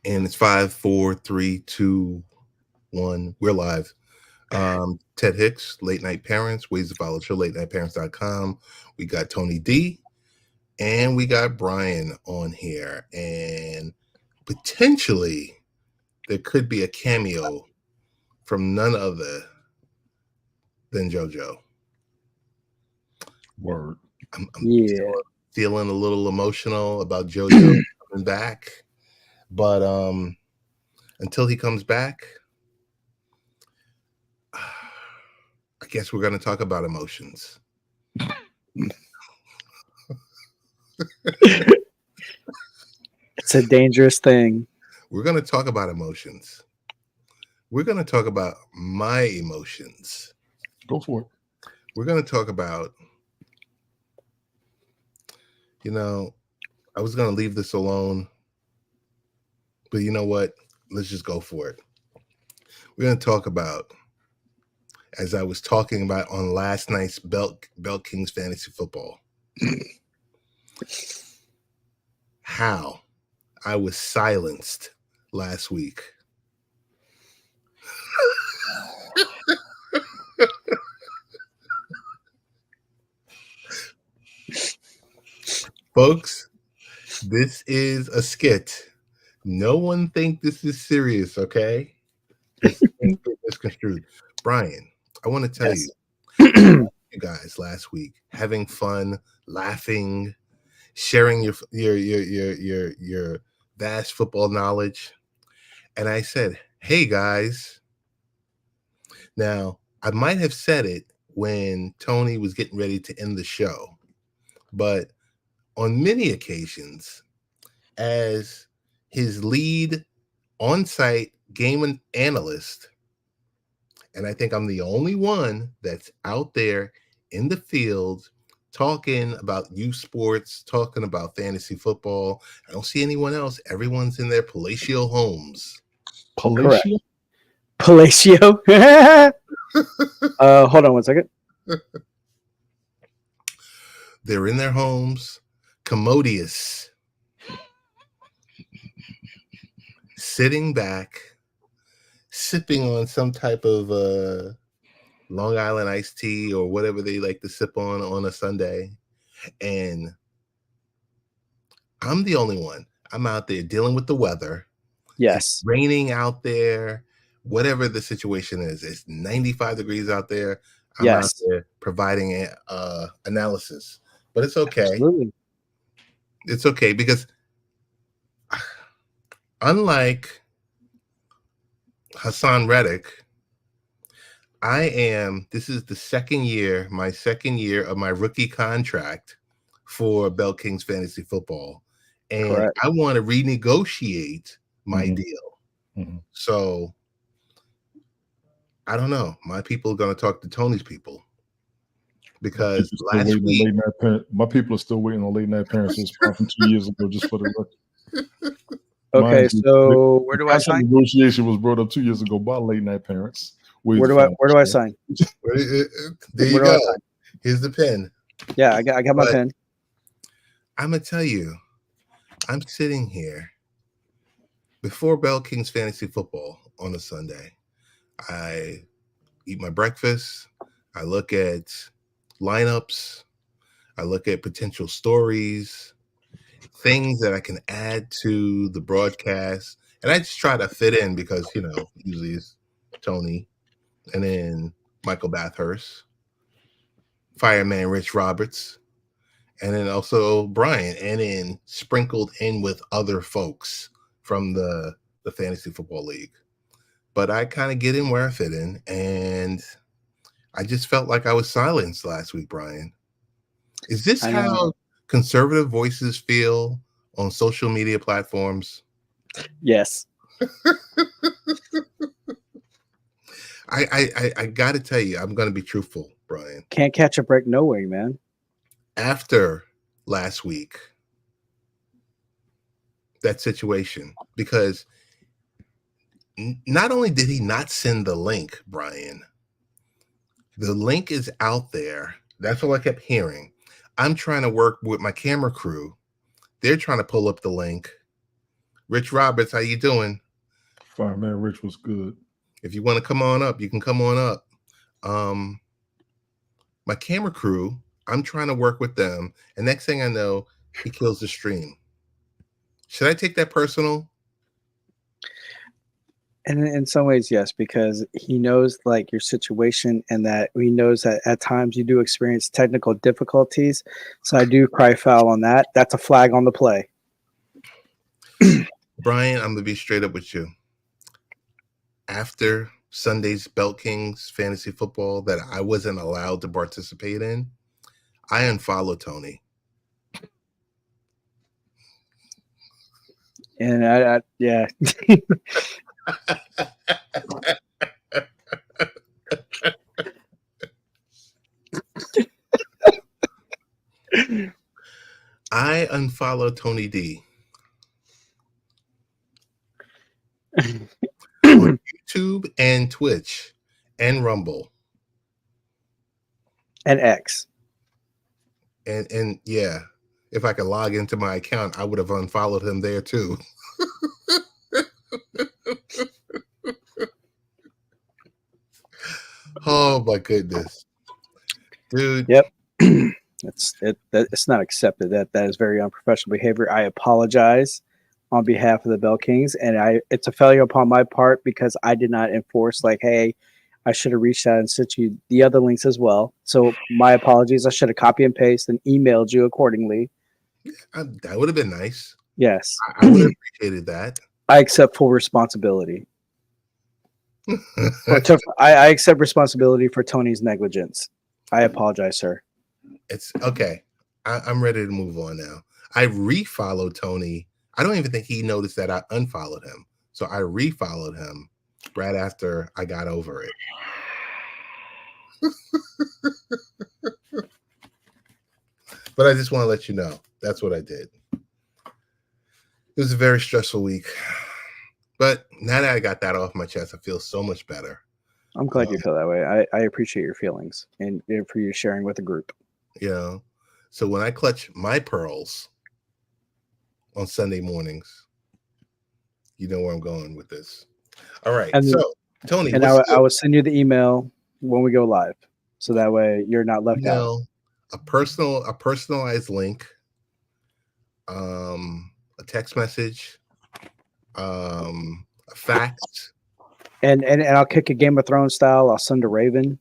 And it's 5, 4, 3, 2, 1. We're live. Ted Hicks, Late Night Parents, Ways to Follow Show, latenightparents.com. We got Tony D and we got Brian on here. And potentially there could be a cameo from none other than JoJo. Word. I'm Yeah. feeling a little emotional about JoJo coming back. But until he comes back, I guess we're going to talk about emotions. It's a dangerous thing. We're going to talk about emotions. We're going to talk about my emotions. Go for it. We're going to talk about, I was going to leave this alone, but you know what? Let's just go for it. We're going to talk about, as I was talking about on last night's Belt Kings Fantasy Football, how I was silenced last week. Folks, this is a skit. No one think this is serious, okay? This is misconstrued. Brian, I want to tell Yes. you guys last week, having fun, laughing, sharing your vast football knowledge. And I said, hey guys. Now, I might have said it when Tony was getting ready to end the show, but on many occasions, as his lead on-site game analyst, and I think I'm the only one that's out there in the field talking about youth sports, talking about fantasy football. I don't see anyone else. Everyone's in their palatial homes. Palacio? Palacio. Hold on one second. They're in their homes, commodious, sitting back, sipping on some type of Long Island iced tea or whatever they like to sip on a Sunday. And I'm the only one. I'm out there dealing with the weather. Yes. It's raining out there. Whatever the situation is, it's 95 degrees out there. I'm out Yes. there providing analysis. But it's okay. Absolutely. It's okay because unlike Hassan Reddick, this is my second year of my rookie contract for Bell Kings Fantasy Football. And Correct. I want to renegotiate my Mhm. deal. Mhm. So I don't know. My people are going to talk to Tony's people because last week, My people are still waiting on late night parents response from 2 years ago, just for the record. Okay, Mind you, so where do I contract sign? negotiation was brought up 2 years ago by late night parents. Where do I sign? there you Where do I go. sign? Here's the pen. Yeah, I got my But pen. I'm going to tell you, I'm sitting here before Bell Kings Fantasy Football on a Sunday. I eat my breakfast. I look at lineups. I look at potential stories, things that I can add to the broadcast. And I just try to fit in because, usually it's Tony and then Michael Bathurst, Fireman Rich Roberts, and then also Brian, and then sprinkled in with other folks from the Fantasy Football League. But I kind of get in where I fit in, and I just felt like I was silenced last week, Brian. Is this I know. how conservative voices feel on social media platforms? Yes. I got to tell you, I'm going to be truthful, Brian. Can't catch a break no way, man. After last week, that situation, because not only did he not send the link, Brian, the link is out there. That's all I kept hearing. I'm trying to work with my camera crew. They're trying to pull up the link. Rich Roberts, how you doing? Fireman Rich was good. If you want to come on up, you can come on up. My camera crew, I'm trying to work with them, and next thing I know, he kills the stream. Should I take that personal? And in some ways, yes, because he knows like your situation and that he knows that at times you do experience technical difficulties. So I do cry foul on that. That's a flag on the play. Brian, I'm going to be straight up with you. After Sunday's Belt Kings fantasy football that I wasn't allowed to participate in, I unfollowed Tony. And I yeah. I unfollowed Tony D on YouTube and Twitch and Rumble And X. and yeah, if I could log into my account, I would have unfollowed him there too. Oh my goodness, dude. Yep. It's not accepted. That is very unprofessional behavior. I apologize on behalf of the Bell Kings, and it's a failure upon my part because I did not enforce like, hey, I should have reached out and sent you the other links as well. So my apologies. I should have copy and paste and emailed you accordingly. That would have been nice. Yes, I would have appreciated that. I accept full responsibility. I accept responsibility for Tony's negligence. I apologize, sir. It's okay. I'm ready to move on now. I refollowed Tony. I don't even think he noticed that I unfollowed him. So I refollowed him right after I got over it. But I just want to let you know that's what I did. It was a very stressful week. But now that I got that off my chest, I feel so much better. I'm glad you feel that way. I appreciate your feelings and for you sharing with the group. You know, so when I clutch my pearls on Sunday mornings, you know where I'm going with this. All right. And so, Tony, and I will send you the email when we go live, so that way you're not left out. A personalized link, a text message, a fax, and I'll kick a Game of Thrones style. I'll send a Raven.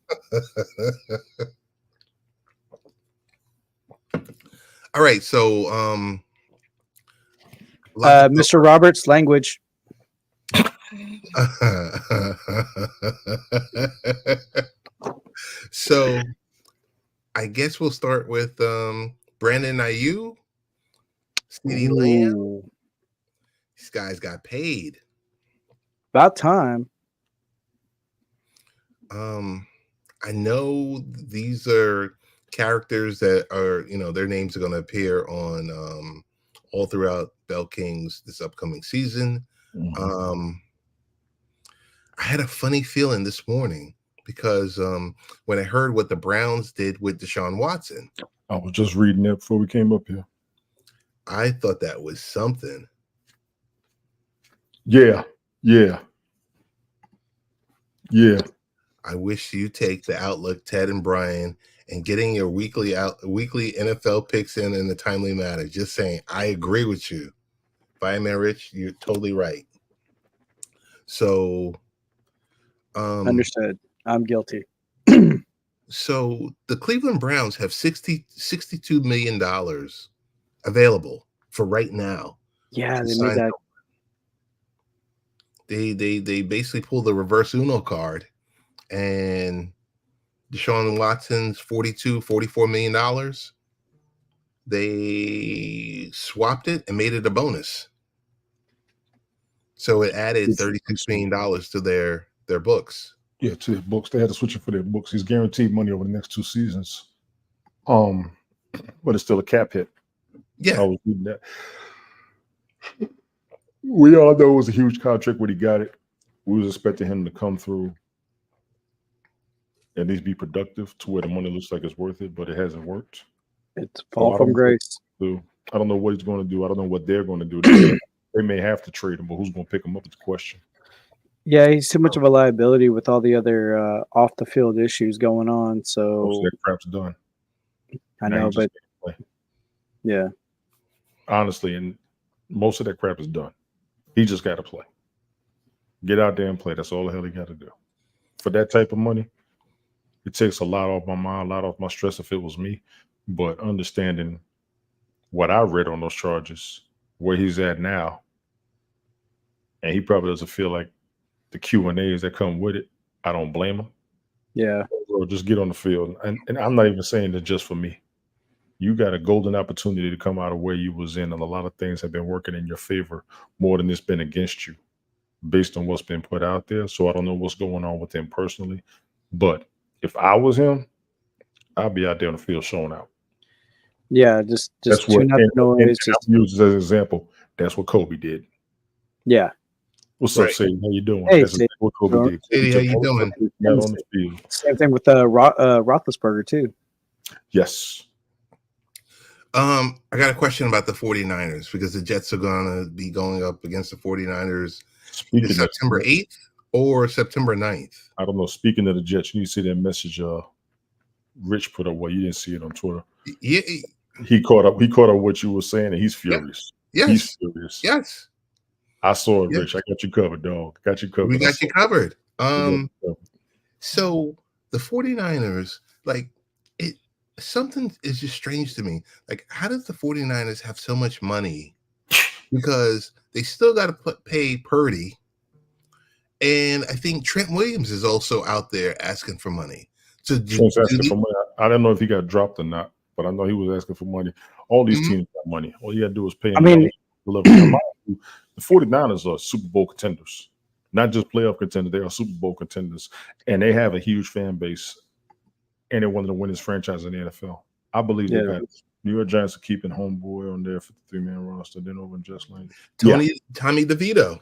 All right, so Mr. Roberts, language. So I guess we'll start with Brandon Aiyuk, CeeDee Lamb. These guys got paid. About time. I know these are characters that are, their names are going to appear on all throughout Bell Kings this upcoming season. Mm-hmm. I had a funny feeling this morning because when I heard what the Browns did with Deshaun Watson. I was just reading it before we came up here. I thought that was something. Yeah. I wish you take the Outlook, Ted and Brian, and getting your weekly NFL picks in a timely manner. Just saying, I agree with you. Fireman Rich, you're totally right. So, understood. I'm guilty. So the Cleveland Browns have $62 million available for right now. Yeah, they made that. They basically pulled the reverse Uno card, and Deshaun Watson's $44 million. They swapped it and made it a bonus. So it added $36 million to their books. Yeah, to their books. They had to switch it for their books. He's guaranteed money over the next 2 seasons. But it's still a cap hit. Yeah. I was reading that. We all know it was a huge contract when he got it. We was expecting him to come through, at least be productive to where the money looks like it's worth it, but it hasn't worked. It's fall from grace. I don't know what he's going to do. I don't know what they're going to do. They may have to trade him, but who's going to pick him up is the question. Yeah, he's too much of a liability with all the other off the field issues going on. Most So of that crap's done. I Now know, he just but can't play. yeah, Honestly, and most of that crap is done. He just got to play. Get out there and play. That's all the hell he got to do. For that type of money, it takes a lot off my mind, a lot off my stress if it was me. But understanding what I read on those charges, where he's at now, and he probably doesn't feel like the Q&As that come with it, I don't blame him. yeah, Bro, just get on the field. And I'm not even saying that just for me. You got a golden opportunity to come out of where you was in, and a lot of things have been working in your favor more than it's been against you based on what's been put out there. So I don't know what's going on with him personally. But if I was him, I'd be out there on the field showing out. yeah. Just That's what, tune out the noise. Just I'll use this as an example. That's what Kobe did. yeah. What's up, Right. Sadie? How you doing? Hey, That's exactly what Kobe did. Sadie, Kobe how you took all the doing? stuff out on the field. Same thing with Roethlisberger too. Yes. I got a question about the 49ers because the Jets are going to be going up against the 49ers Speaking of, September 8th or September 9th. I don't know. Speaking of the Jets, you need to see that message Rich put up. Well, you didn't see it on Twitter. Yeah, He caught up what you were saying, and he's furious. yes, He's furious. yes. I saw it, Yeah. Rich. I got you covered, dog. Got you covered. We I got saw you covered. it. So the 49ers, like something is just strange to me. Like, how does the 49ers have so much money? Because they still got to pay Purdy. And I think Trent Williams is also out there asking for money. So Trent's asking for money. I don't know if he got dropped or not, but I know he was asking for money. All these teams got money. All you got to do is pay him. I mean- the 49ers are Super Bowl contenders, not just playoff contenders. They are Super Bowl contenders, and they have a huge fan base, and they're one of the winningest franchises in the NFL. I believe they got New York Giants are keeping homeboy on their 53-man roster. Then over in Just Lane. Tommy DeVito.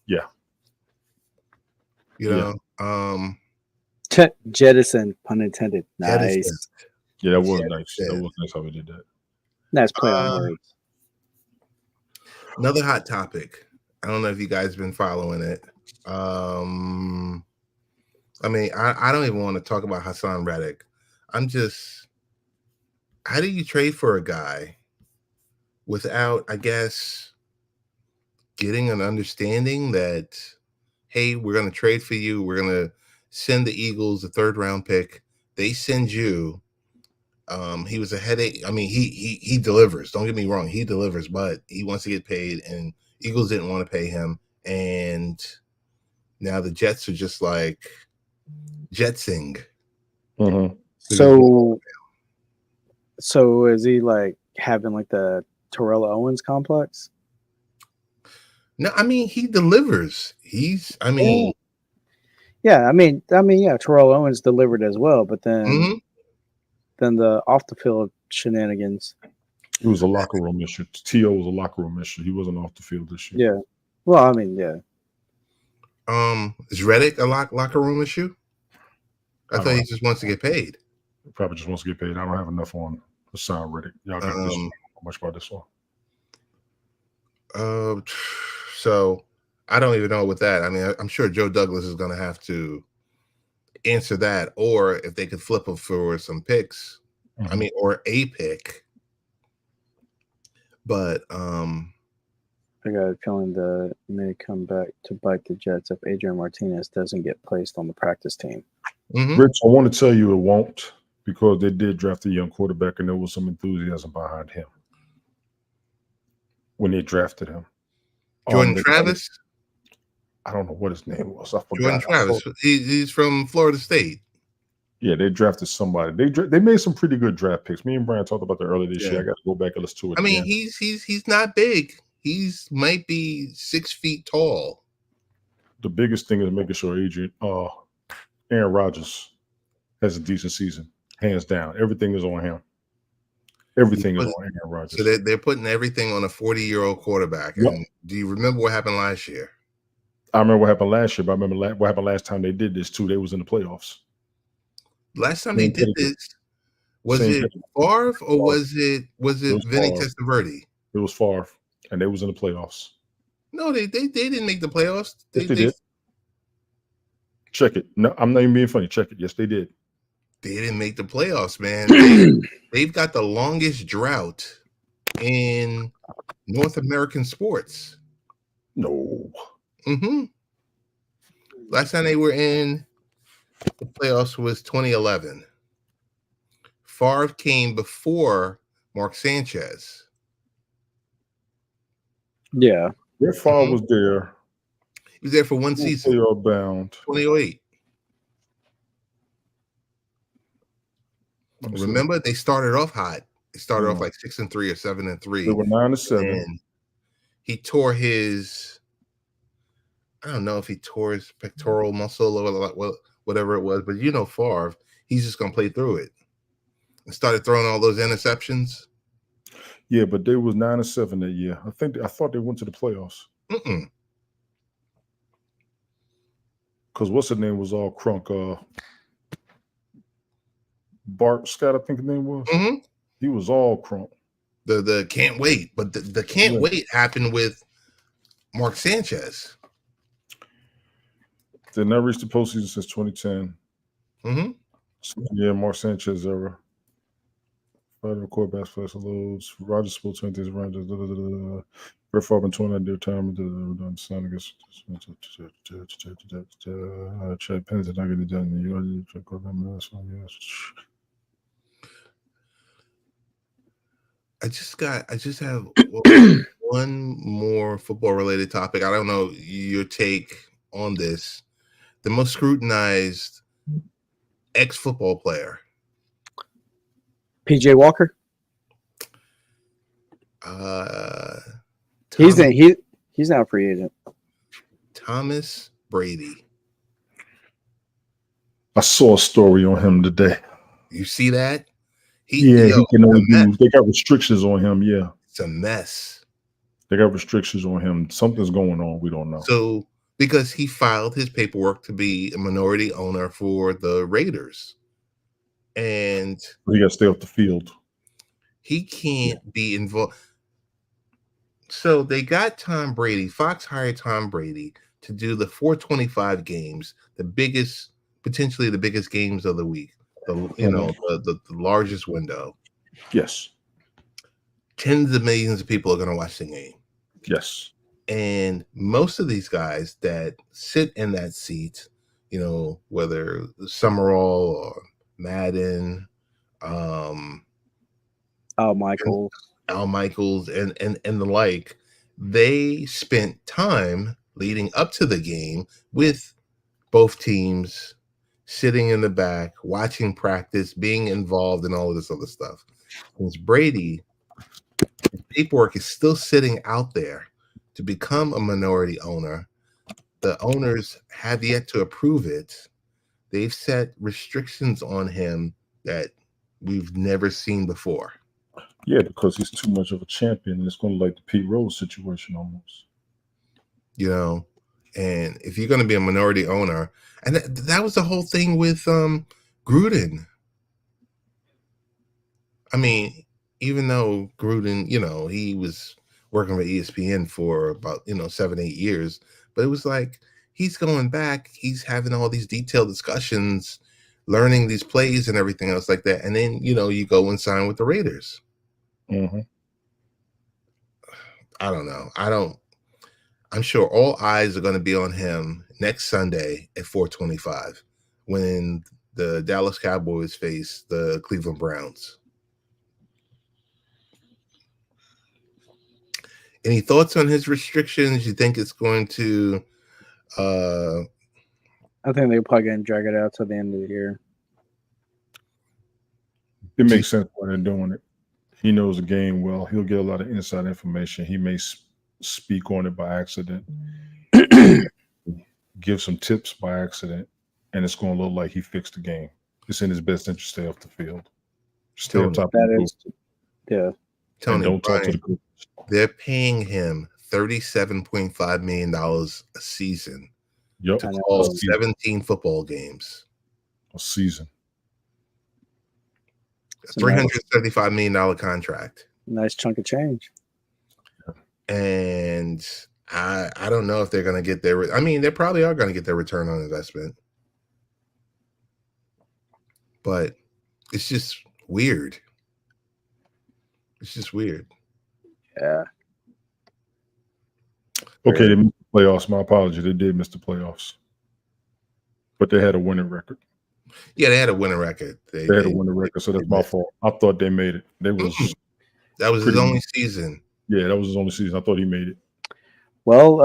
Yeah. You know, Jettison, pun intended. Nice. Jettison. Yeah, that was Yeah, nice. yeah. That was nice how we did that. Nice play on words. Another hot topic. I don't know if you guys been following it. I mean, I don't even want to talk about Hassan Reddick. I'm just, how do you trade for a guy without, I guess, getting an understanding that, hey, we're going to trade for you. We're going to send the Eagles a 3rd round pick. They send you. He was a headache. I mean, he delivers. Don't get me wrong. He delivers, but he wants to get paid, and Eagles didn't want to pay him. And now the Jets are just like jetsing. Mm-hmm. So is he like having like the Terrell Owens complex? No, I mean, he delivers. I mean, yeah, Terrell Owens delivered as well, but then mhm. then the off the field shenanigans. It was a locker room issue. T.O. was a locker room issue. He wasn't off the field issue. Yeah. Well, I mean, yeah. Is Reddick a locker room issue? I thought he just wants to get paid. He probably just wants to get paid. I don't have enough on Hassan Reddick. Y'all got this. How much about this one? So I don't even know with that. I mean, I'm sure Joe Douglas is going to have to answer that, or if they could flip him for some picks. Mm-hmm. I mean, or a pick. But I got a feeling that may come back to bite the Jets if Adrian Martinez doesn't get placed on the practice team. Rich, I want to tell you it won't, because they did draft a young quarterback and there was some enthusiasm behind him when they drafted him. Jordan Travis? I don't know what his name was. I forgot. Jordan Travis. He's from Florida State. Yeah, they drafted somebody. They made some pretty good draft picks. Me and Brian talked about that earlier this year. I got to go back and listen to it. I mean, again. he's not big. He's might be 6 feet tall. The biggest thing is making sure Aaron Rodgers has a decent season, hands down. Everything is on him. Everything is on Aaron Rodgers. So they're putting everything on a 40-year-old quarterback. Yep. And do you remember what happened last year? I remember what happened last year, but I remember what happened last time they did this too. They was in the playoffs. Last time they did this, was it Favre or was it Vinny Testaverde? It was Favre, and they was in the playoffs. No, they didn't make the playoffs. Yes, they did. Check it. No, I'm not even being funny. Check it. Yes, they did. They didn't make the playoffs, man. They've got the longest drought in North American sports. No. Mm-hmm. Last time they were in the playoffs was 2011. Favre came before Mark Sanchez. Yeah. Brett Favre was there. He was there for one season. Playoff bound. 2008. Remember, they started off hot. They started off like 6-3 or 7-3. They were 9-7. And he tore his, I don't know if he tore his pectoral muscle or whatever it was, but you know, Favre, he's just gonna play through it. And started throwing all those interceptions. Yeah, but they was 9-7 that year. I thought they went to the playoffs. Because what's his name was all crunk. Bart Scott, I think his name was. Mm-hmm. He was all crunk. The can't wait, but the can't wait happened with Mark Sanchez. They never reached the postseason since 2010. Mm-hmm. So, yeah, Mark Sanchez era. Fighting quarterbacks, flex loads. Roger Spool 20 around. Brett Favre in 29 their time. Done sign against Chad Pennington. Not getting it done. I just have one more football related topic. I don't know your take on this. The most scrutinized ex-football player. PJ Walker. He's now a free agent. Thomas Brady. I saw a story on him today. You see that? He can only do. They got restrictions on him. Yeah, it's a mess. They got restrictions on him. Something's going on. We don't know. So because he filed his paperwork to be a minority owner for the Raiders, and he got to stay off the field. He can't be involved. So they got Tom Brady. Fox hired Tom Brady to do the 425 games, potentially the biggest games of the week. The largest window. Yes. Tens of millions of people are going to watch the game. Yes. And most of these guys that sit in that seat, whether Summerall or Madden, Al Michaels, and the like, they spent time leading up to the game with both teams, sitting in the back, watching practice, being involved in all of this other stuff. Since Brady, paperwork is still sitting out there to become a minority owner, the owners have yet to approve it. They've set restrictions on him that we've never seen before. Yeah, because he's too much of a champion. It's going to like the Pete Rose situation almost. And if you're going to be a minority owner, and that was the whole thing with Gruden. I mean, even though Gruden, he was working with ESPN for about 7-8 years, but it was like he's going back, he's having all these detailed discussions, learning these plays and everything else like that, and then you go and sign with the Raiders. Mm-hmm. I don't know. I'm sure all eyes are going to be on him next Sunday at 425 when the Dallas Cowboys face the Cleveland Browns. Any thoughts on his restrictions? You think it's going to I think they're probably going to drag it out till the end of the year. It makes sense why they're doing it. He knows the game well. He'll get a lot of inside information. He may speak on it by accident, give some tips by accident, and it's going to look like he fixed the game. It's in his best interest to stay off the field. Stay on top of the group. Yeah. Tony, don't talk to the group. They're paying him $37.5 million a season to call 17 football games. A season. A $375 million contract. Nice chunk of change. And I don't know if they're going to get their. I mean, they probably are going to get their return on investment, but it's just weird. It's just weird. Yeah. Okay, they missed the playoffs. My apology. They did miss the playoffs, but they had a winning record. Yeah, they had a winning record. They had a winning record, so that's my fault. I thought they made it. They was that was his only season. Yeah, that was his only season. I thought he made it. Well,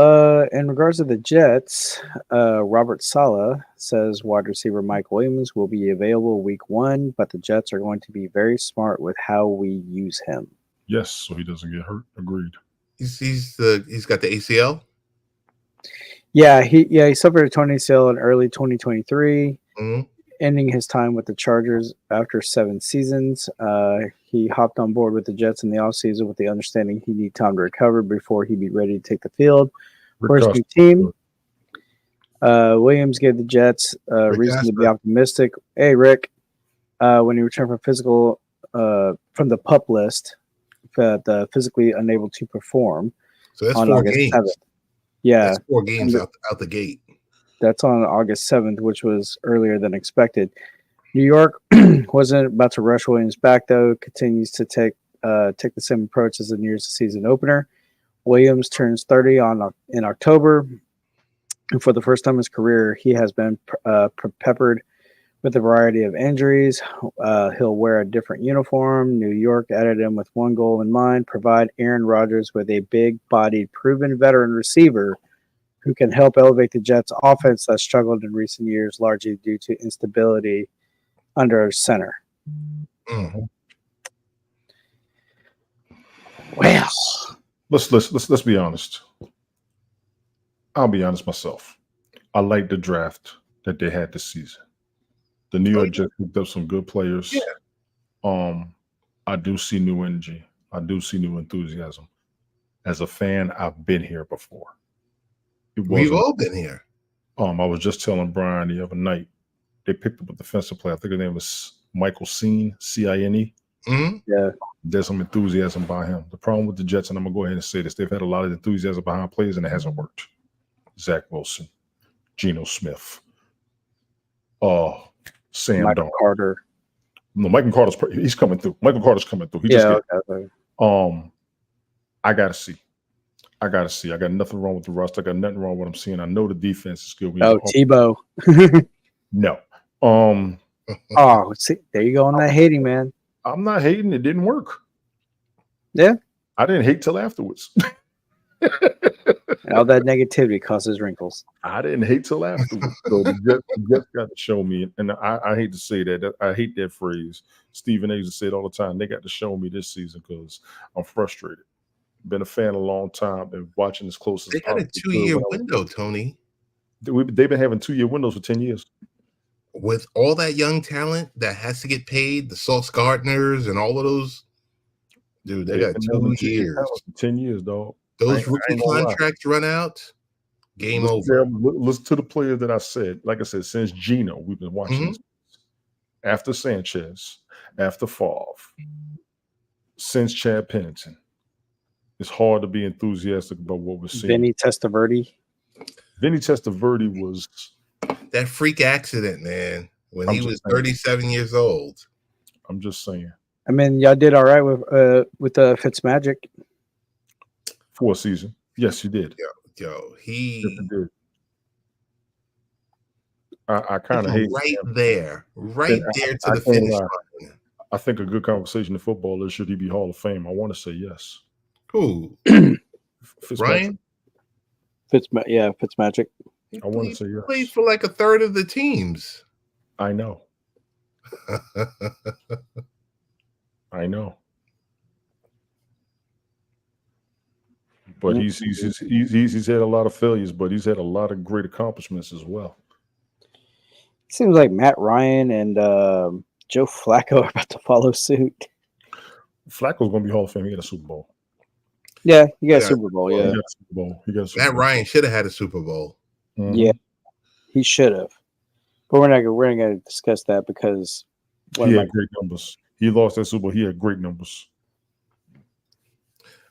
in regards to the Jets, Robert Saleh says wide receiver Mike Williams will be available week 1, but the Jets are going to be very smart with how we use him. Yes, so he doesn't get hurt. Agreed. He's got the ACL. Yeah, he suffered a torn ACL in early 2023, ending his time with the Chargers after 7 seasons. He hopped on board with the Jets in the offseason with the understanding he need time to recover before he'd be ready to take the field for his new team. Williams gave the Jets reason to be optimistic. Hey, Rick, when he returned from the PUP list, the physically unable to perform. So that's 4 games. 7th. Yeah. That's 4 games out the gate. That's on August 7th, which was earlier than expected. New York wasn't about to rush Williams back, though. Continues to take the same approach as the New Year's season opener. Williams turns 30 in October, and for the first time in his career, he has been peppered with a variety of injuries. He'll wear a different uniform. New York added him with one goal in mind: provide Aaron Rodgers with a big-bodied, proven veteran receiver who can help elevate the Jets' offense that struggled in recent years, largely due to instability under center. Mm-hmm. Well, let's be honest. I'll be honest myself. I like the draft that they had this season. The New York Jets picked up some good players. Yeah. I do see new energy. I do see new enthusiasm. As a fan, I've been here before. We've all been here. I was just telling Brian the other night, they picked up a defensive player. I think his name was Michael Cine, C-I-N-E. Mm-hmm. Yeah. There's some enthusiasm behind him. The problem with the Jets, and I'm going to go ahead and say this, they've had a lot of enthusiasm behind players, and it hasn't worked. Zach Wilson, Geno Smith, Sam Michael Carter. No, Michael Carter's he's coming through. Michael Carter's coming through. I gotta see. I got nothing wrong with the roster. I got nothing wrong with what I'm seeing. I know the defense is good. Tebow. No. Oh, see, there you go on that hating, man. I'm not hating. It didn't work. Yeah. I didn't hate till afterwards. All that negativity causes wrinkles. I didn't hate till afterwards. So the Jets got to show me, and I hate to say that. I hate that phrase. Stephen A. used to say it all the time. They got to show me this season because I'm frustrated. Been a fan a long time and watching as close as they got a 2-year window, Tony. They've been having 2-year windows for 10 years. With all that young talent that has to get paid, the Sauce Gardners and all of those, dude, they got 2 years. 10 years, dog. Those rookie contracts run out, game over. Listen to the players that I said. Like I said, since Geno, we've been watching this. After Sanchez, after Favre, since Chad Pennington. It's hard to be enthusiastic about what we're seeing. Vinny Testaverde was that freak accident, man, when he was 37 years old. I'm just saying. I mean, y'all did all right with Fitzmagic for a season. Yes, you did. He did. I kind of hate there to the finish line. I think a good conversation in football is, should he be Hall of Fame? I want to say yes. Who? Ryan? Fitzmagic. I want to say yes. Played for like a third of the teams. I know. I know. But he's had a lot of failures, but he's had a lot of great accomplishments as well. Seems like Matt Ryan and Joe Flacco are about to follow suit. Flacco's going to be Hall of Fame. He got a Super Bowl. Yeah, he got a Super Bowl. Yeah, he got a Super Bowl. Matt Ryan should have had a Super Bowl. Mm-hmm. Yeah, he should have. But we're not going to discuss that because he had great numbers. He lost that Super Bowl. He had great numbers.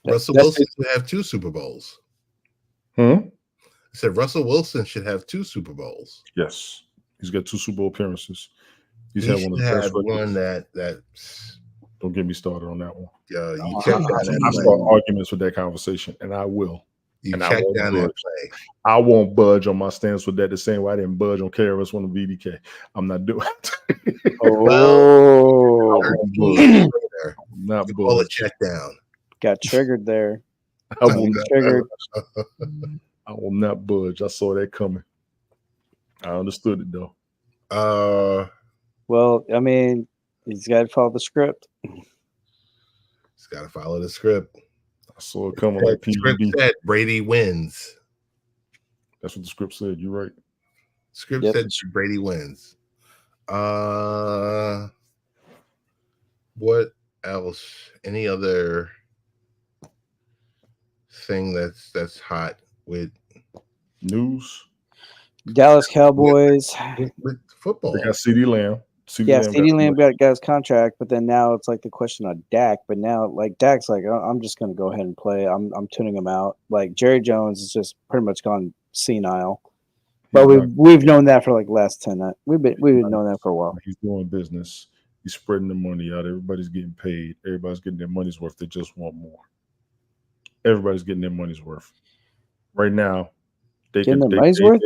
Russell Wilson would have 2 Super Bowls. I said Russell Wilson should have 2 Super Bowls. Yes, he's got 2 Super Bowl appearances. He's He had should one of the best have one records. that Don't get me started on that one. you Oh, check I- down I that start play. arguments with that conversation, and I will. You and I check won't down that budge. play. I won't budge on my stance with that the same way I didn't budge on KRS One and VDK. I'm not doing it. Oh, I won't 13 budge. years later, I'm not you call a budge. check down. got triggered there. I will Got not triggered. I will not budge. I saw that coming. I understood it though. Well, I mean, he's got to follow the script. He's got to follow the script. I saw it coming like The script PUB. said Brady wins. That's what the script said. You're right. Script Yep. said Brady wins. What else? Any other thing that's hot with News. Dallas Cowboys. football? They got CD Lamb. Yeah, CeeDee Lamb got his contract, but then now it's like the question of Dak. But now, like Dak's like, I'm just going to go ahead and play. I'm tuning him out. Like Jerry Jones is just pretty much gone senile. But we've known that for like last 10. We've been knowing that for a while. He's doing business. He's spreading the money out. Everybody's getting paid. Everybody's getting their money's worth. They just want more. Everybody's getting their money's worth. Right now, Getting their money's worth.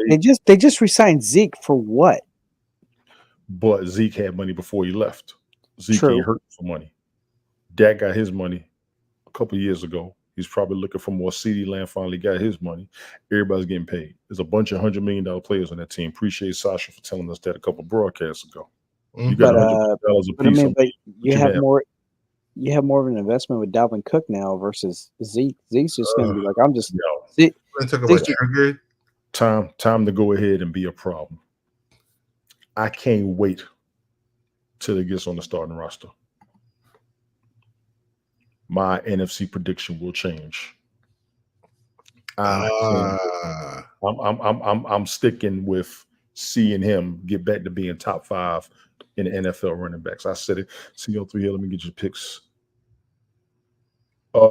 They just resigned Zeke for what? But Zeke had money before he left. Zeke True. ain't hurt for money. Dak got his money a couple of years ago. He's probably looking for more. CeeDee Lamb finally got his money. Everybody's getting paid. There's a bunch of $100 million players on that team. Appreciate Sasha for telling us that a couple of broadcasts ago. You got $100 million a But I piece. mean, but you you have have? more. You have more of an investment with Dalvin Cook now versus Zeke. Zeke's just going to be like, I'm just. Yo, Zeke, We're gonna talk about Zeke- triggered. time to go ahead and be a problem. I can't wait till it gets on the starting roster. My NFC prediction will change. I'm sticking with seeing him get back to being top 5 in the NFL running backs. I said it. CO3 here. Let me get your picks.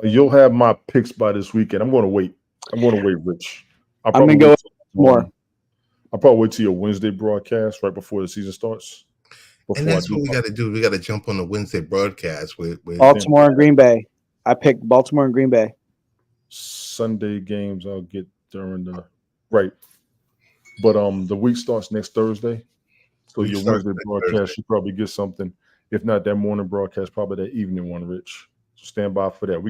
You'll have my picks by this weekend. I'm going to wait. Rich. I'm gonna go more. I'll probably wait till your Wednesday broadcast right before the season starts. And that's what we got to do. We got to jump on the Wednesday broadcast with Baltimore and Green Bay. I picked Baltimore and Green Bay. Sunday games. I'll get during the right, but the week starts next Thursday. So your Wednesday broadcast, you probably get something. If not that morning broadcast, probably that evening one, Rich. So stand by for that.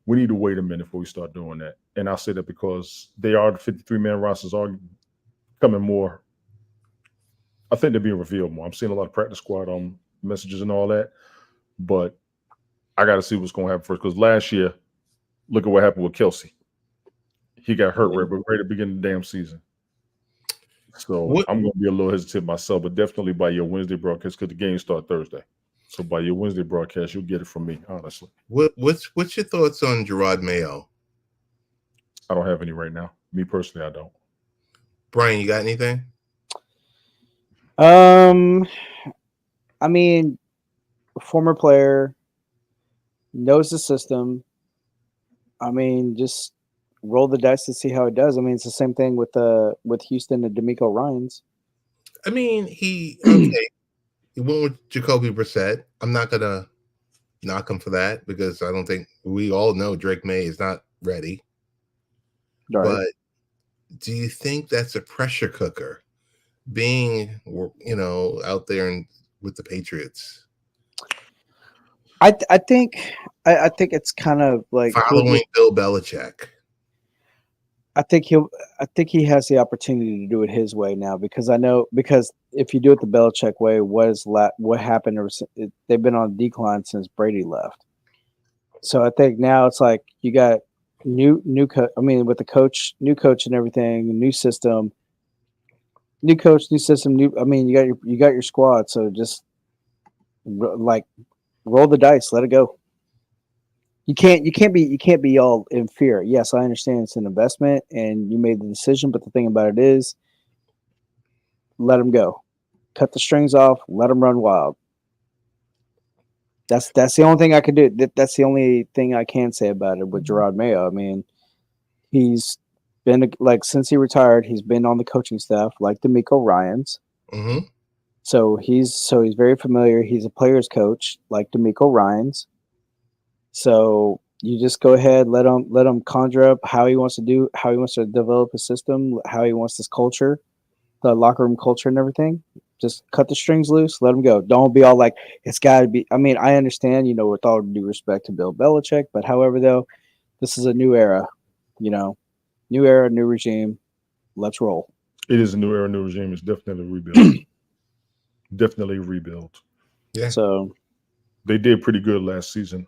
We need to wait a minute before we start doing that. And I'll say that because the 53-man rosters are coming more. I think they're being revealed more. I'm seeing a lot of practice squad messages and all that, but I got to see what's going to happen first. Because last year, look at what happened with Kelsey. He got hurt right at the beginning of the damn season. So I'm going to be a little hesitant myself, but definitely by your Wednesday broadcast because the games start Thursday. So by your Wednesday broadcast, you'll get it from me, honestly. What's your thoughts on Gerard Mayo? I don't have any right now. Me personally, I don't. Brian, you got anything? I mean, former player, knows the system. I mean, just roll the dice to see how it does. I mean, it's the same thing with Houston and DeMeco Ryans. I mean, he went with Jacoby Brissett. I'm not gonna knock him for that because I don't think we all know Drake May is not ready. Right. But do you think that's a pressure cooker, being out there with the Patriots? I think it's kind of like following Bill Belichick. I think he has the opportunity to do it his way now because if you do it the Belichick way, what happened? They've been on decline since Brady left. So I think now it's like you got new coach. I mean, with the coach, new coach and everything, new system, new coach, new system. You got your squad. So just like roll the dice, let it go. You can't be all in fear. Yes, I understand it's an investment and you made the decision, but the thing about it is, let them go, cut the strings off, let them run wild. That's the only thing I could do. That's the only thing I can say about it with Gerard Mayo. I mean, he's been like since he retired, he's been on the coaching staff like D'Amico Ryans. Hmm. So he's very familiar. He's a player's coach like D'Amico Ryans. So you just go ahead, let him conjure up how he wants to develop a system, how he wants this culture, the locker room culture and everything. Just cut the strings loose, let him go. Don't be all like it's got to be. I mean, I understand, with all due respect to Bill Belichick, but however, though, this is a new era. New era, new regime. Let's roll. It is a new era, new regime. It's definitely a rebuild. Definitely a rebuild. Yeah. So They did pretty good last season,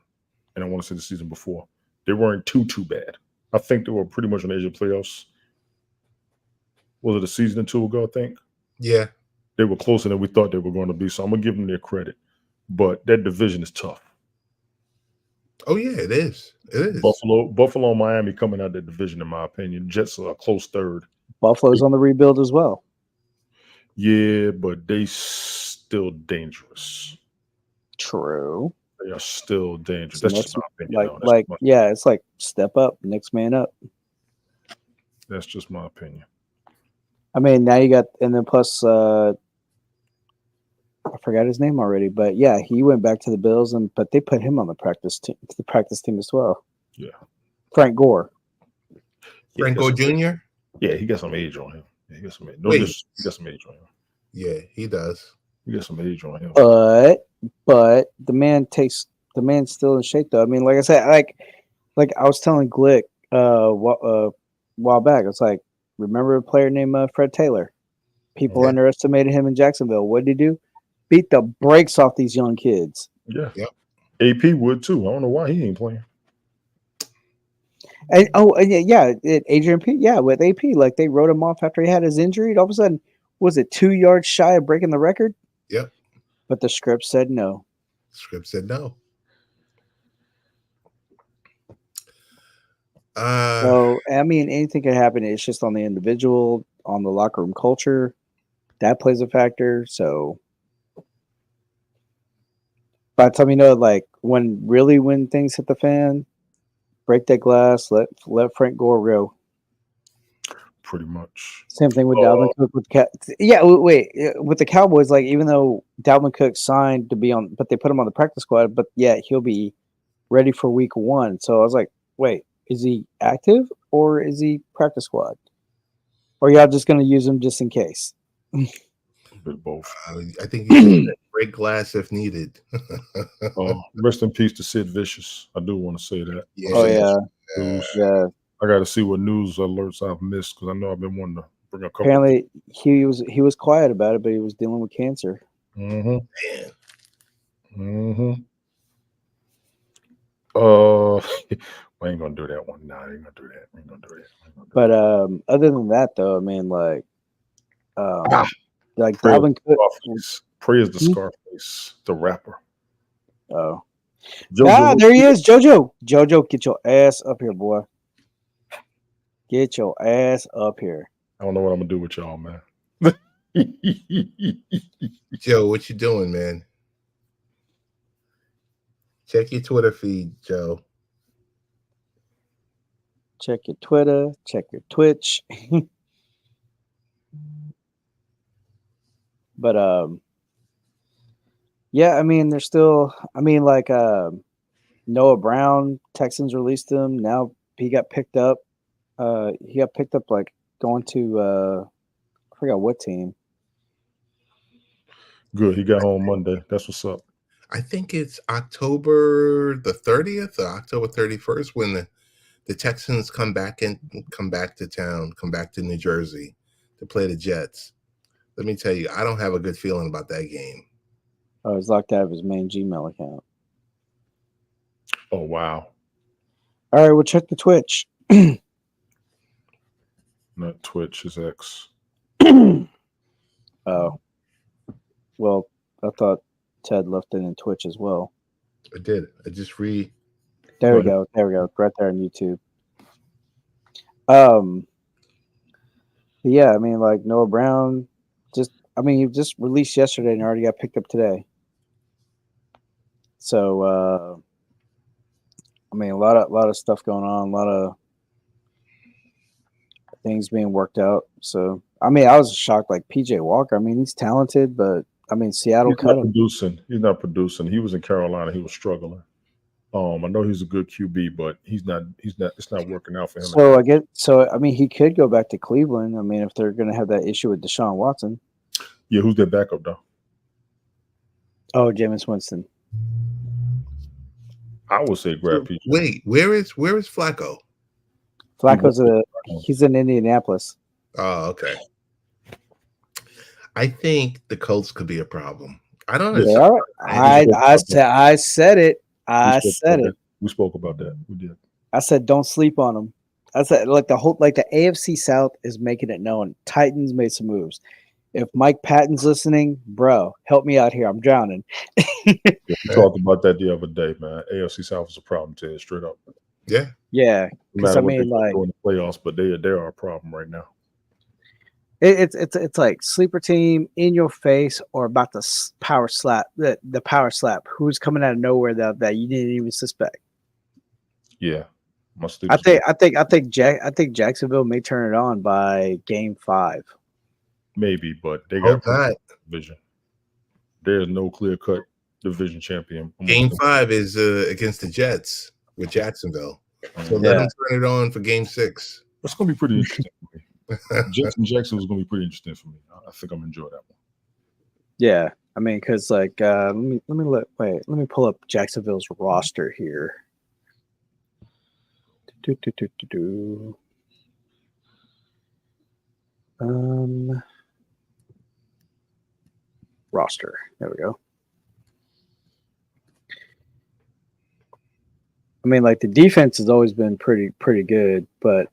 and I want to say the season before. They weren't too bad. I think they were pretty much on the edge of playoffs. Was it a season or two ago? I think Yeah. they were closer than we thought they were going to be. So I'm gonna give them their credit. But that division is tough. Oh yeah, it is. It is. Buffalo, Miami coming out of that division, in my opinion. Jets are a close third. Buffalo's on the rebuild as well. Yeah, but they still dangerous. True. They are still dangerous. So That's just my opinion. though. It's like step up, next man up. That's just my opinion. I mean, now you got, and then plus, I forgot his name already, but yeah, he went back to the Bills, but they put him on the practice team as well. Yeah, Frank Gore. Frank Gore Jr. Yeah, he got some age on him. Yeah, he got some age. Wait. He got some age on him. Yeah, he does. He got some age on him. But the man's still in shape though. I mean, like I said, like I was telling Glick a while back. It's like, remember a player named Fred Taylor? People underestimated him in Jacksonville. What did he do? Beat the brakes off these young kids. Yeah. Yep. AP would too. I don't know why he ain't playing. And Adrian P. Yeah, with AP, like they wrote him off after he had his injury. And all of a sudden, was it 2 yards shy of breaking the record? Yep. But the script said no. Script said no. So I mean, anything can happen. It's just on the individual, on the locker room culture, that plays a factor. So by the time when things hit the fan, break that glass, let Frank Gore go. Pretty much. Same thing with Dalvin Cook with with the Cowboys. Like, even though Dalvin Cook signed to be on, but they put him on the practice squad. But yeah, he'll be ready for week 1. So I was like, wait, is he active or is he practice squad? Or y'all just going to use him just in case? Bit both. I think you should break glass if needed. Rest in peace to Sid Vicious. I do want to say that. Yeah. Oh yeah. I got to see what news alerts I've missed because I know I've been wanting to bring a couple. Apparently, he was quiet about it, but he was dealing with cancer. Mm-hmm. Man. I ain't gonna do that one. Nah, I ain't gonna do that. But other than that, though, I mean, like Dalvin Cook. Praise the Scarface, the rapper. Oh, JoJo, there he is, JoJo. JoJo, get your ass up here, boy. Get your ass up here. I don't know what I'm gonna do with y'all, man. Joe, what you doing, man? Check your Twitter feed, Joe. Check your Twitter. Check your Twitch. But yeah, I mean, there's still. I mean, like Noah Brown, Texans released him. Now he got picked up. He got picked up like going to I forgot what team. Good. He got home Monday. That's what's up. I think it's October the 30th or October 31st when the Texans come back to town, come back to New Jersey to play the Jets. Let me tell you, I don't have a good feeling about that game. Oh, he's locked out of his main Gmail account. Oh, wow. All right, we'll check the Twitch. Not Twitch, it's X. Oh. Well, I thought Ted left it in Twitch as well. I did. I just There we go. Right there on YouTube. Yeah, I mean, like Noah Brown, he just released yesterday and already got picked up today. So, I mean, a lot of stuff going on. things being worked out. So I mean, I was shocked. Like PJ Walker. I mean, he's talented, but I mean, Seattle He's cut not him. producing. He's not producing. He was in Carolina. He was struggling. I know he's a good QB, but he's not. It's not working out for him. So I get. So I mean, he could go back to Cleveland. I mean, if they're going to have that issue with Deshaun Watson. Yeah, who's their backup though? Oh, Jameis Winston. I would say grab PJ. Wait, where is Flacco? Flacco's he's in Indianapolis. Oh, okay. I think the Colts could be a problem. I don't Yeah, know. I said it. I said it. We spoke about that. We did. I said don't sleep on them. I said like the AFC South is making it known. Titans made some moves. If Mike Patton's listening, bro, help me out here. I'm drowning. We talked about that the other day, man. AFC South is a problem, Ted, straight up. Yeah. Yeah, No because matter I what mean, they're like doing in the playoffs, but they are a problem right now. it's like sleeper team in your face or about to power slap the power slap. Who's coming out of nowhere that you didn't even suspect? Yeah, I think Jacksonville may turn it on by game 5. maybe, but they Oh, got God. division. There's no clear cut division champion. Game 5 is against the Jets with Jacksonville. So let them turn it on for game 6. That's gonna be pretty interesting for me. Jets and Jackson is gonna be pretty interesting for me. I think I'm enjoying that one. Yeah, I mean, because like let me pull up Jacksonville's roster here. Roster. There we go. I mean, like the defense has always been pretty good, but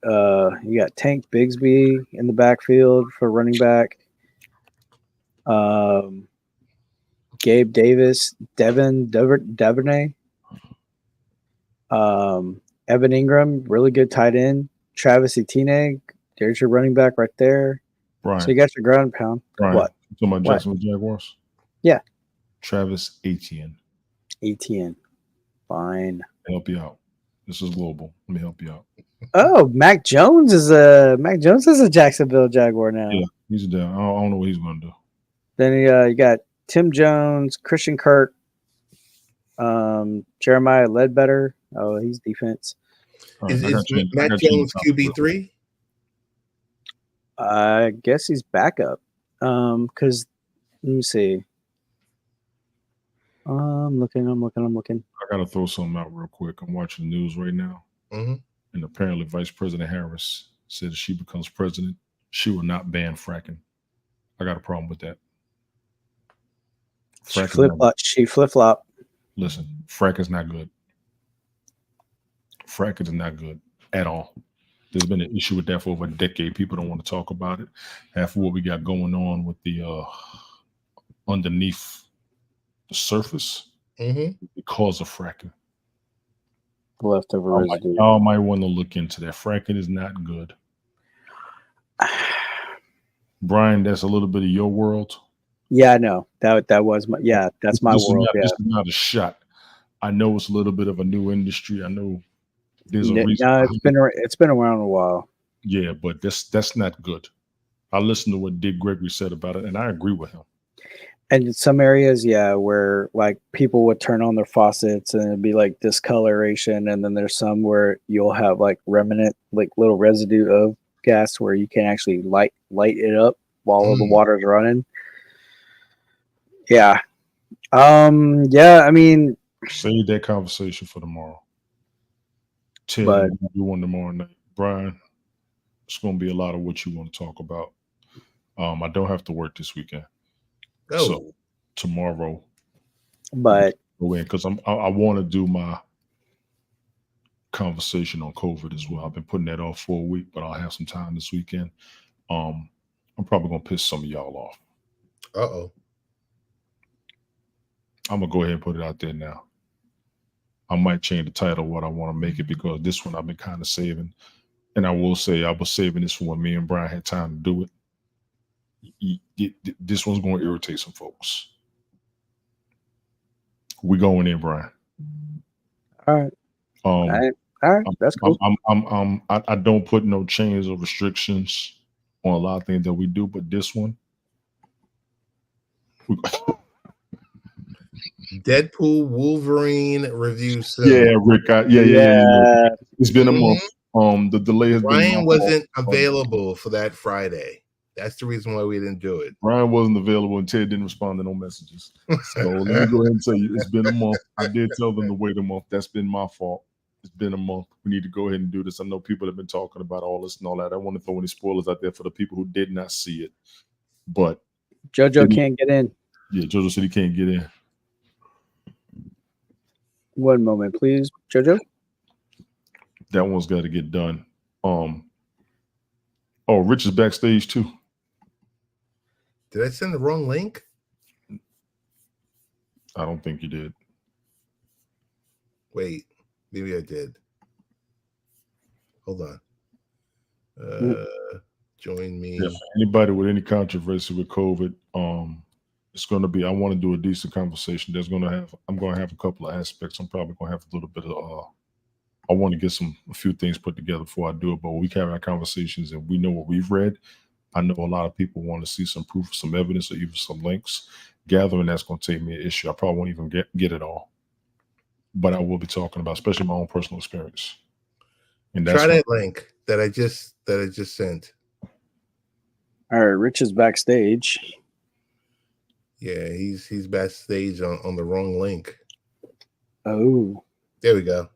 you got Tank Bigsby in the backfield for running back. Gabe Davis, Duvernay, Evan Ingram, really good tight end. Travis Etienne, there's your running back right there. Brian, So you got your ground pound. Brian, What? you talking about Jacksonville Jaguars? Yeah. Travis Etienne. Etienne. Fine. Help you out. This is global. Let me help you out. Oh, Mac Jones is a Jacksonville Jaguar now. Yeah, he's down. I don't know what he's gonna do. Then you got Tim Jones, Christian Kirk, Jeremiah Ledbetter. Oh, he's defense. Right, Is Matt Jones QB3? I guess he's backup. Because let me see. I'm looking. I gotta throw something out real quick. I'm watching the news right now, Mm-hmm. and apparently Vice President Harris said if she becomes president, she will not ban fracking. I got a problem with that. She flip-flop. Listen, fracking is not good. Fracking is not good at all. There's been an issue with that for over a decade. People don't want to talk about it. Half of what we got going on with the underneath the surface because of fracking. Leftover residue. Y'all might want to look into that. Fracking is not good. Brian, that's a little bit of your world. Yeah, I know. That was my that's my world. This is not a shot. I know it's a little bit of a new industry. I know there's a reason. No, it's been around a while. Yeah, but that's not good. I listened to what Dick Gregory said about it, and I agree with him. And in some areas, where like people would turn on their faucets and it'd be like discoloration, and then there's some where you'll have like remnant, like little residue of gas where you can actually light it up while the water's running. Yeah. I mean, save that conversation for tomorrow. But you want tomorrow night, Brian. It's going to be a lot of what you want to talk about. I don't have to work this weekend. Oh. So tomorrow, but because I want to do my conversation on COVID as well. I've been putting that off for a week, but I'll have some time this weekend. I'm probably gonna piss some of y'all off. I'm gonna go ahead and put it out there now. I might change the title what I want to make it, because this one I've been kind of saving, and I will say I was saving this for when me and Brian had time to do it. This one's going to irritate some folks. We going in, Brian. All right. All right, that's cool. I don't put no chains or restrictions on a lot of things that we do, but this one, Deadpool Wolverine review soon. yeah, Rick, yeah. It's been a month. The delay has been. Ryan wasn't available for that Friday. That's the reason why we didn't do it. Ryan wasn't available and Ted didn't respond to no messages. So let me go ahead and tell you, it's been a month. I did tell them to wait a month. That's been my fault. It's been a month. We need to go ahead and do this. I know people have been talking about all this and all that. I don't want to throw any spoilers out there for the people who did not see it. But JoJo can't get in. Yeah, JoJo said he can't get in. One moment, please, JoJo. That one's got to get done. Rich is backstage too. Did I send the wrong link? I don't think you did. Wait, maybe I did. Hold on. Join me. Yeah, anybody with any controversy with COVID, it's going to be. I want to do a decent conversation. I'm going to have a couple of aspects. I'm probably going to have a little bit of. I want to get a few things put together before I do it. But when we have our conversations and we know what we've read, I know a lot of people want to see some proof, some evidence, or even some links. Gathering that's going to take me an issue. I probably won't even get it all, but I will be talking about, especially my own personal experience. And that's try that link that I just sent. All right, Rich is backstage. Yeah, he's backstage on the wrong link. Oh, there we go.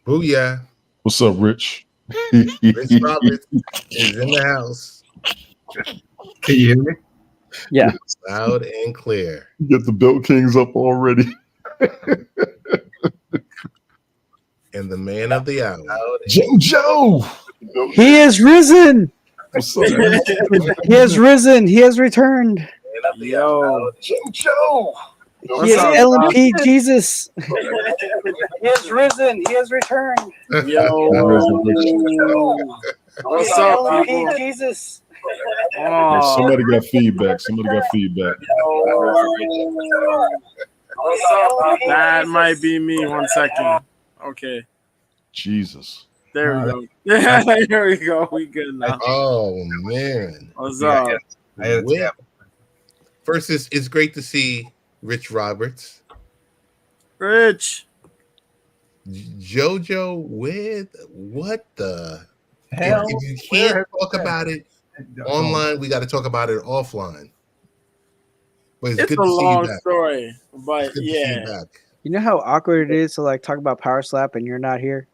Booyah! What's up, Rich? Rich Roberts is in the house. Can you hear me? Yeah, loud and clear. Get the Belt Kings up already. And the man of the hour, JoJo. He is risen. What's up? He has risen. He has returned. Yo, JoJo. He is LP Jesus. He has risen. He has returned. yo, what's up, LP people? Jesus. Oh, Somebody got feedback. what's up? That might be me. 1 second. Okay, Jesus. there we go. Yeah, there we go. We good now. Oh man, What's up? First, it's great to see Rich Roberts. Rich. JoJo with what the hell? If you can't talk about it online, we got to talk about it offline. But it's It's good a to see you long back. story, but It's good to see you yeah. back. You know how awkward it is to like talk about Power Slap and you're not here?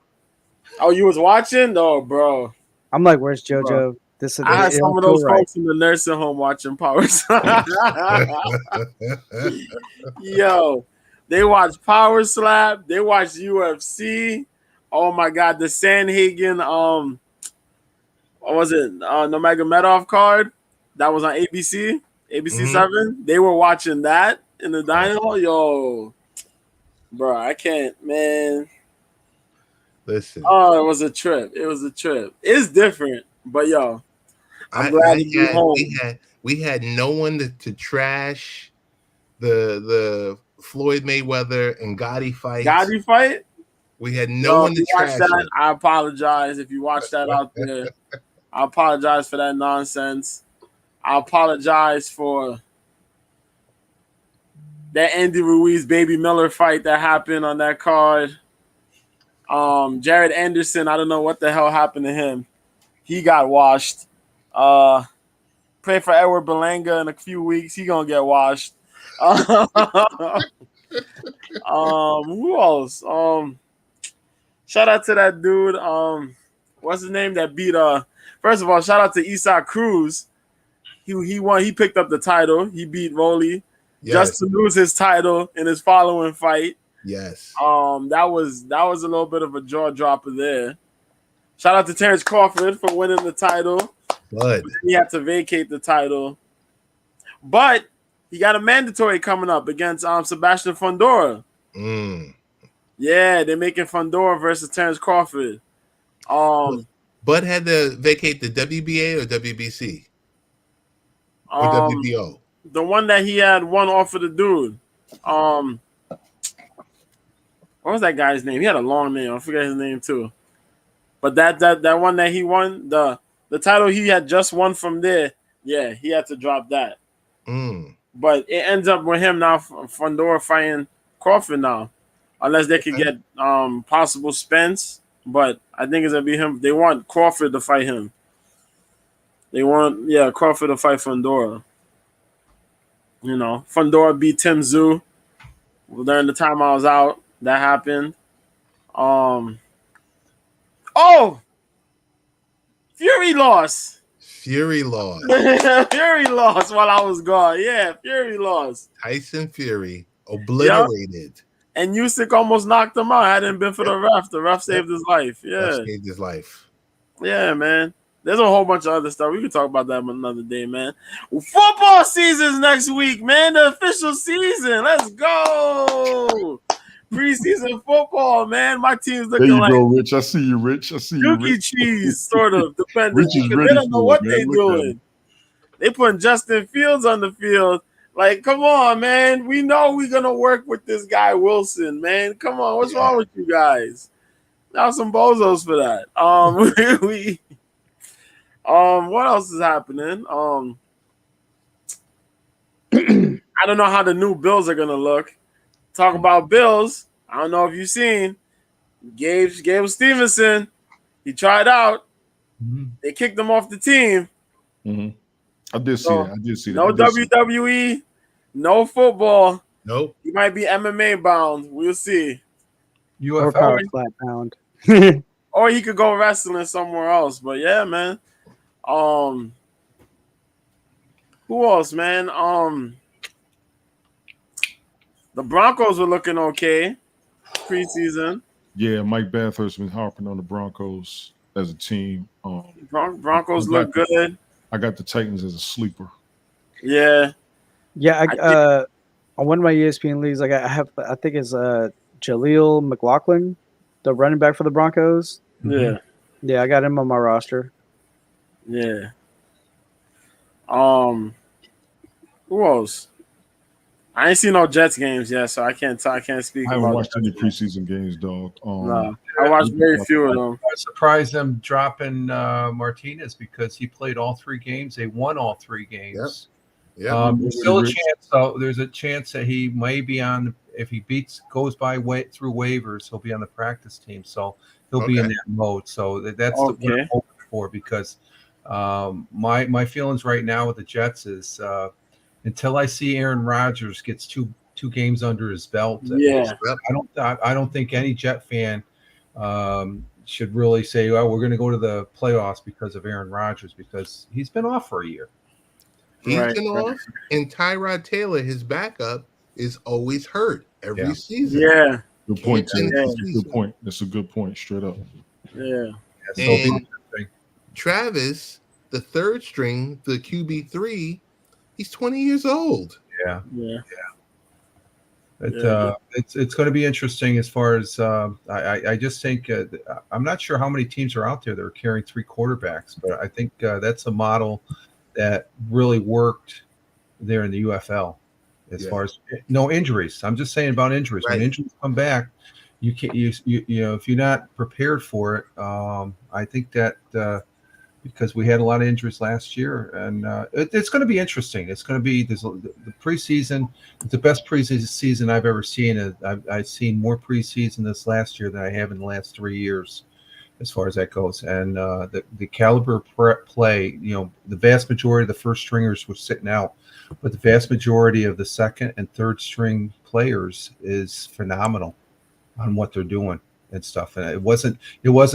Oh, you was watching? No, bro. I'm like, where's JoJo? Bro. This is I had it some don't of feel those right. folks in the nursing home watching Power Slap. Yo, they watch Power Slap. They watch UFC. Oh my God, the Sanhagen. What was it? Nurmagomedov card that was on ABC 7. They were watching that in the dining hall. Yo, bro, I can't, man. Listen. Oh, it was a trip. It's different, but yo, I'm glad to be home. We had no one to trash the Floyd Mayweather and Gotti fight. We had no one to trash that. I apologize if you watch that out there. I apologize for that nonsense. I apologize for that Andy Ruiz Baby Miller fight that happened on that card. Jared Anderson, I don't know what the hell happened to him. He got washed. Pray for Edward Belanga in a few weeks. He gonna get washed. Who else? Shout out to that dude. What's his name that beat first of all, shout out to Isaac Cruz. He won, he picked up the title. He beat Rolly just to lose his title in his following fight. Yes. That was a little bit of a jaw dropper there. Shout out to Terrence Crawford for winning the title. But he had to vacate the title. But he got a mandatory coming up against Sebastian Fundora. Yeah, they're making Fundora versus Terrence Crawford. Bud had to vacate the WBA or WBC? Or WBO? The one that he had one off of the dude. what was that guy's name? He had a long name. I forget his name too. But that one that he won, the title he had just won from there, yeah, he had to drop that. But it ends up with him now, Fundora fighting Crawford now, unless they could get possible Spence. But I think it's gonna be him. They want Crawford to fight him. They want Crawford to fight Fundora. You know, Fundora beat Tim Tszyu during the time I was out. That happened. Fury lost. Fury lost. Fury lost while I was gone. Yeah, Fury lost. Tyson Fury obliterated. And Usyk almost knocked him out. Hadn't it been for the ref. The ref saved his life. Yeah. Ref saved his life. Yeah, man. There's a whole bunch of other stuff. We can talk about that another day, man. Football season's next week, man. The official season. Let's go. Preseason football, man. My team's looking there you like go, Rich. I see you, Rich. I see you, Chuck E. Rich. Cheese, sort of. Depending. Rich is They ready don't know for what it, man. they're Look at doing. They putting Justin Fields on the field. Like, come on, man. We know we're gonna work with this guy Wilson, man. Come on, what's wrong with you guys? Now some bozos for that. What else is happening? I don't know how the new Bills are gonna look. Talk about Bills. I don't know if you've seen Gabe Stevenson. He tried out. Mm-hmm. They kicked him off the team. Mm-hmm. I did see that. No WWE, no football. Nope. He might be MMA bound. We'll see. Or UFL. power flat pound. Or he could go wrestling somewhere else. But yeah, man. Who else, man? The Broncos were looking okay preseason. Yeah, Mike Bathurst been harping on the Broncos as a team. Broncos look good. I got the Titans as a sleeper. Yeah. Yeah, on one of my ESPN leagues, I think it's Jaleel McLaughlin, the running back for the Broncos. Yeah. Yeah, I got him on my roster. Yeah. Who else? I ain't seen no Jets games yet, so I can't speak I about haven't watched any Jets. preseason games, dog. No, I watched very few of them. I surprised them dropping Martinez because he played all 3 games. They won all 3 games. Yeah. There's still a chance, though. There's a chance that he may be on. If he goes through waivers, he'll be on the practice team. So he'll be in that mode. So that's what we're hoping for. Because my feelings right now with the Jets is until I see Aaron Rodgers gets two games under his belt. I don't think any Jet fan should really say, "Oh, we're going to go to the playoffs because of Aaron Rodgers," because he's been off for a year. He's been off, and Tyrod Taylor, his backup, is always hurt every season. Yeah. Good point, Tim. That's a good point. That's a good point, straight up. Yeah. And Travis, the third string, the QB3, he's 20 years old. Yeah. Yeah. It's going to be interesting as far as I just think I'm not sure how many teams are out there that are carrying 3 quarterbacks, but I think that's a model that really worked there in the UFL as far as no injuries. I'm just saying about injuries. When injuries come back, you can't you know if you're not prepared for it. I think that because we had a lot of injuries last year, and it's going to be interesting. It's going to be the preseason. It's the best preseason season I've ever seen. I've seen more preseason this last year than I have in the last 3 years, as far as that goes. And the caliber play, the vast majority of the first stringers were sitting out, but the vast majority of the second and third string players is phenomenal on what they're doing and stuff. And it wasn't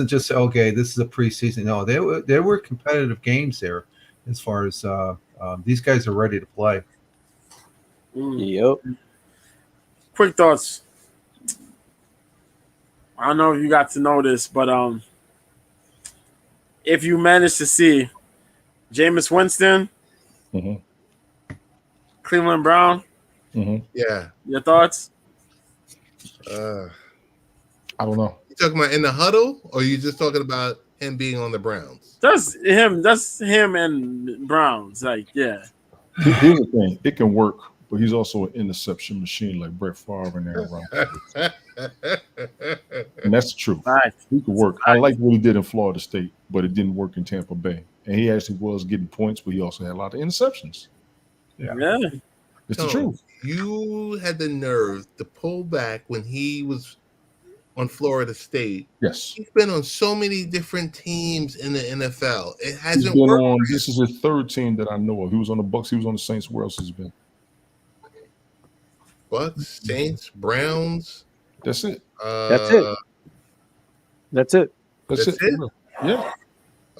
just, okay, this is a preseason. No, there were competitive games there as far as these guys are ready to play. Yep. Quick thoughts. I don't know if you got to know this, but if you managed to see Jameis Winston, Cleveland Brown, Yeah. your thoughts? I don't know. You talking about in the huddle, or you just talking about him being on the Browns? That's him and Browns. Like, yeah. Here's the thing. It can work, but he's also an interception machine like Brett Favre and Aaron Rodgers. And that's the truth. Right. He could work. I like what he did in Florida State, but it didn't work in Tampa Bay. And he actually was getting points, but he also had a lot of interceptions. Yeah. It's the Tone, truth. you had the nerve to pull back when he was on Florida State. Yes. He's been on so many different teams in the NFL. It He's hasn't been worked. on, this is his third team that I know of. He was on the Bucks, he was on the Saints. Where else has he been? Bucks, Saints, Browns. That's it. That's it. That's it. That's That's it. it? Yeah.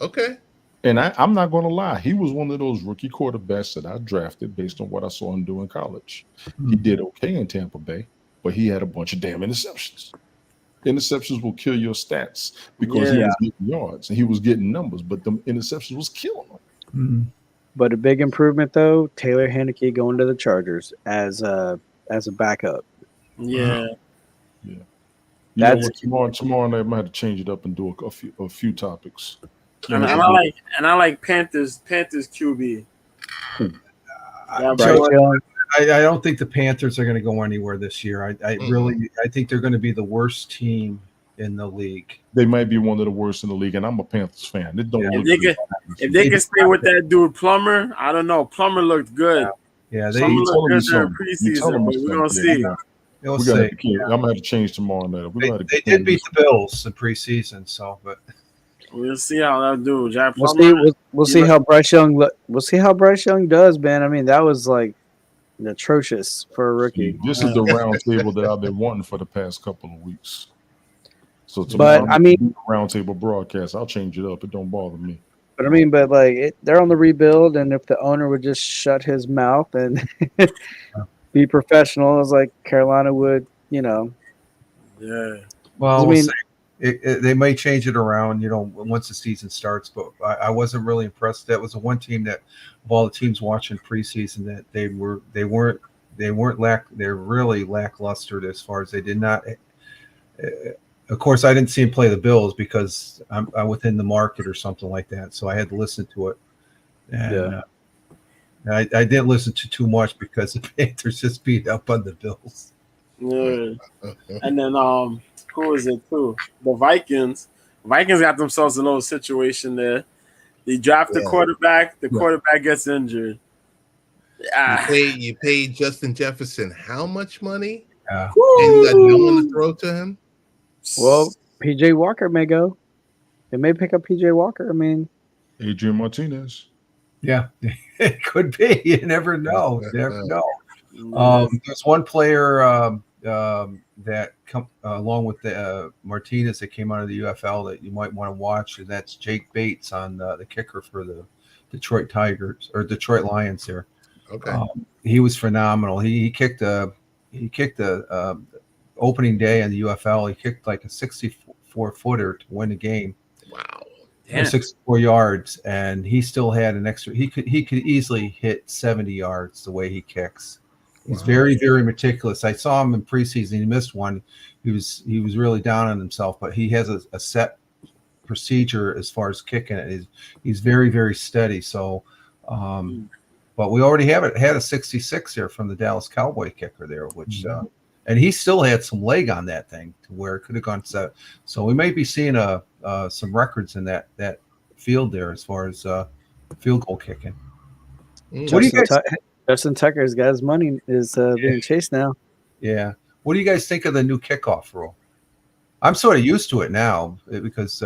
Okay. And I'm not going to lie. He was one of those rookie quarterbacks that I drafted based on what I saw him do in college. He did okay in Tampa Bay, but he had a bunch of damn interceptions. Interceptions will kill your stats because he was getting yards and he was getting numbers, but the interceptions was killing him. Mm-hmm. But a big improvement though, Taylor Heineke going to the Chargers as a backup. Yeah. Yeah. That's- Tomorrow night I might have to change it up and do a few topics. And I like Panthers QB. I don't think the Panthers are going to go anywhere this year. I think they're going to be the worst team in the league. They might be one of the worst in the league, and I'm a Panthers fan. It don't look good. If they can stay with that dude Plummer, I don't know. Plummer looked good. Yeah, Plummer looked good during You tell preseason, me but we're gonna see. We'll I'm see. gonna have to change tomorrow night. They did beat the Bills in preseason, but We'll see how that do. Jack We'll Plummer. see. We'll see how Bryce Young. We'll see how Bryce Young does, man. I mean, that was like atrocious for a rookie. This is the round table that I've been wanting for the past couple of weeks. So tomorrow, But I mean, round table broadcast, I'll change it up. It don't bother me. but like they're on the rebuild, and if the owner would just shut his mouth and be professional, as like Carolina would, Yeah. well, I we'll mean- see. They may change it around, once the season starts. But I wasn't really impressed. That was the one team that, of all the teams watching preseason, that they're really lackluster as far as they did not. Of course, I didn't see him play the Bills because I'm within the market or something like that, so I had to listen to it. And I didn't listen to too much because the Panthers just beat up on the Bills. Yeah. And then who is it too? The Vikings. Vikings got themselves a little situation there. They draft the quarterback. The quarterback gets injured. You paid Justin Jefferson how much money? Yeah. And you got no one to throw to him? well, PJ Walker may go. They may pick up PJ Walker. I mean, Adrian Martinez. Yeah, it could be. You never know. There's one player that along with the Martinez that came out of the UFL that you might want to watch, and that's Jake Bates on the kicker for the Detroit Tigers or Detroit Lions here. Okay. He was phenomenal. He kicked the opening day in the UFL. He kicked like a 64-footer to win the game. Wow. Damn. 64 yards, and he still had an extra. He could easily hit 70 yards the way he kicks. He's very, very meticulous. I saw him in preseason. He missed one. He was really down on himself, but he has a set procedure as far as kicking it. He's very, very steady. So, but we already had a 66 here from the Dallas Cowboy kicker there, which and he still had some leg on that thing to where it could have gone 7. So we may be seeing some records in that field there as far as field goal kicking. Mm. What do you guys? Justin Tucker's got his money is being chased now. Yeah. What do you guys think of the new kickoff rule? I'm sort of used to it now because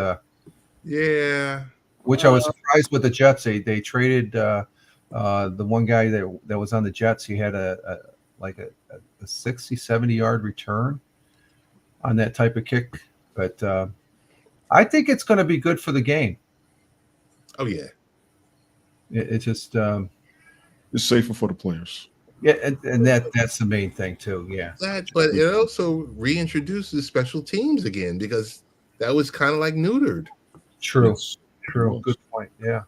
Yeah. which I was surprised with the Jets. They traded the one guy that was on the Jets. He had a 60, 70 yard return on that type of kick. But I think it's going to be good for the game. Oh yeah. It just It's safer for the players. yeah, and that's the main thing too. Yeah. But it also reintroduces special teams again because that was kind of like neutered. True. Yes. True. Good point. Yeah.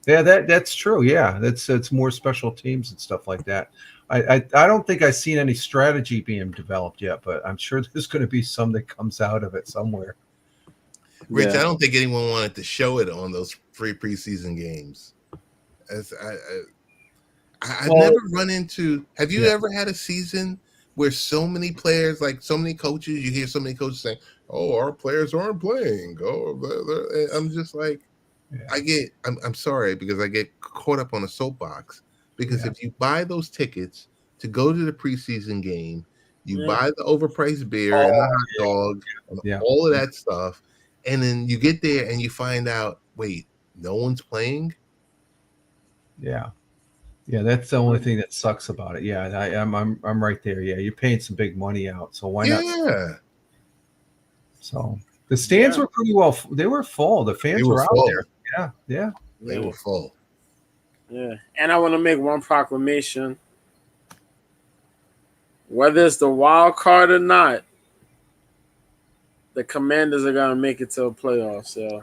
Yeah, that's true. Yeah, it's more special teams and stuff like that. I don't think I've seen any strategy being developed yet, but I'm sure there's going to be some that comes out of it somewhere. Rich, Yeah. I don't think anyone wanted to show it on those free preseason games. I've Well- never run into. Have you ever had a season where so many players, like so many coaches, you hear so many coaches saying, "Oh, our players aren't playing." And I'm just like, Yeah. I'm sorry because I get caught up on a soapbox because Yeah. if you buy those tickets to go to the preseason game, you Yeah. buy the overpriced beer and the hot dog and Yeah. all of that stuff, and then you get there and you find out, wait, no one's playing. Yeah. Yeah, that's the only thing that sucks about it. Yeah, I'm right there. Yeah, you're paying some big money out, so why not? Yeah, So the stands Yeah. were pretty well. They were full. The they fans were were out full. there. Yeah, yeah. They were full. Yeah. And I want to make one proclamation. Whether it's the wild card or not, the Commanders are gonna make it to a playoff. So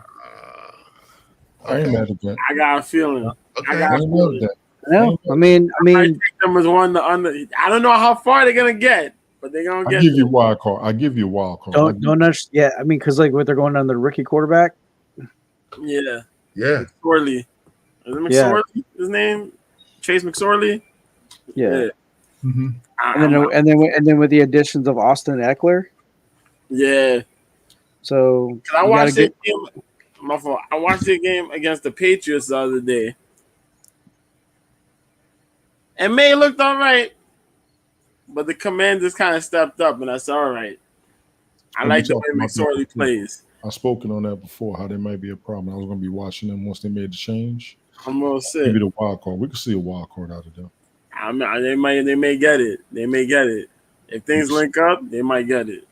I ain't mad at that. I got a feeling. Okay. I got I a ain't mad feeling. at that. No, I mean, I take them as one to under. I don't know how far they're gonna get, but they're gonna I get. give you a wild card. I give you a wild card. don't understand. Yeah, I mean, because like what they're going on the rookie quarterback. Yeah. Yeah. McSorley. Is it Yeah. McSorley? His name? Chase McSorley? Yeah, Mm-hmm. and then with the additions of Austin Eckler, Yeah. so 'Cause I you watched gotta it. My fault. I watched the game against the Patriots the other day. And May looked all right. But the Commanders kind of stepped up, and that's all right. I And like we the talked way about that McSorley before. plays. I've spoken on that before, how they might be a problem. I was going to be watching them once they made the change. I'm gonna Give say. you the wild card. We could see a wild card out of them. I mean, they may get it. They may get it. If things link up, they might get it.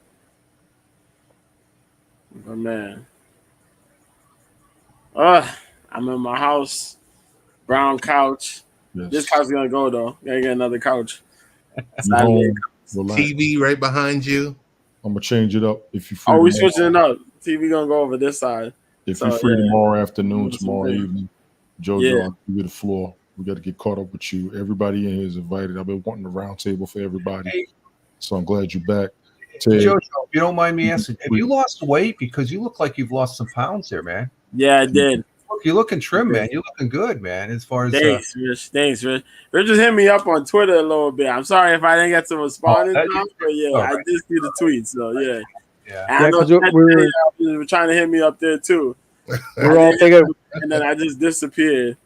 But man, I'm in my house, brown couch. Yes. This couch is gonna go though. Gotta get another couch. You home, relax. TV right behind you. I'm gonna change it up if you free. Oh, we tomorrow. switching it up. TV gonna go over this side. If So, you're free yeah. tomorrow afternoon, That's tomorrow okay. evening, JoJo, Yeah. I'll give you the floor. We got to get caught up with you. Everybody in here is invited. I've been wanting a round table for everybody, so I'm glad you're back. Ted, Jojo, if you don't mind me asking, have you lost weight? Because you look like you've lost some pounds there, man. Yeah, I did. Look, you're looking trim, man. You're looking good, man. As far as Thanks, Rich. Thanks, Rich. Rich just hit me up on Twitter a little bit. I'm sorry if I didn't get to respond in that- time, but yeah, all I right. did see the tweet. So yeah, yeah. and I Yeah, know 'cause Ted we're- today, was trying to hit me up there too, we're all thinking and then I just disappeared.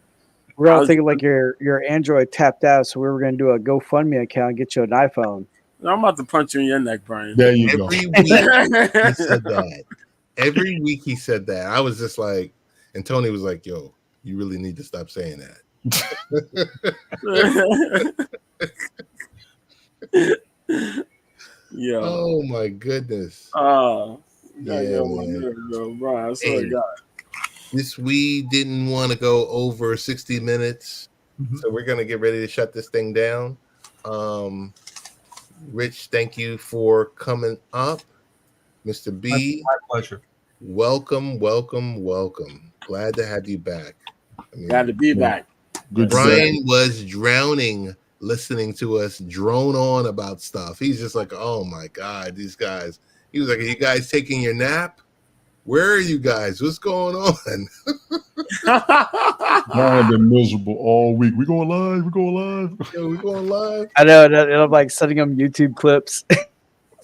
we're I all was- thinking like your Android tapped out, so we were gonna do a GoFundMe account and get you an iPhone. I'm about to punch you in your neck, Brian. there you go. Every week he said that. Every week he said that. I was just like, and Tony was like, "Yo, you really need to stop saying that." Yo. Oh my goodness. Oh, Yeah, yeah, my man. nerve, bro. Brian, I swear to Hey. God. We didn't want to go over 60 minutes, Mhm. so we're gonna get ready to shut this thing down. Rich, thank you for coming up. Mr. B, My pleasure. welcome. Glad to have you back. I mean, Got to be back. Good Brian was drowning listening to us drone on about stuff. He's just like, oh my God, these guys. He was like, are you guys taking your nap? Where are you guys? What's going on? Brian been miserable all week. We going live. Yo, we going live? I know, and I'm like sending them YouTube clips.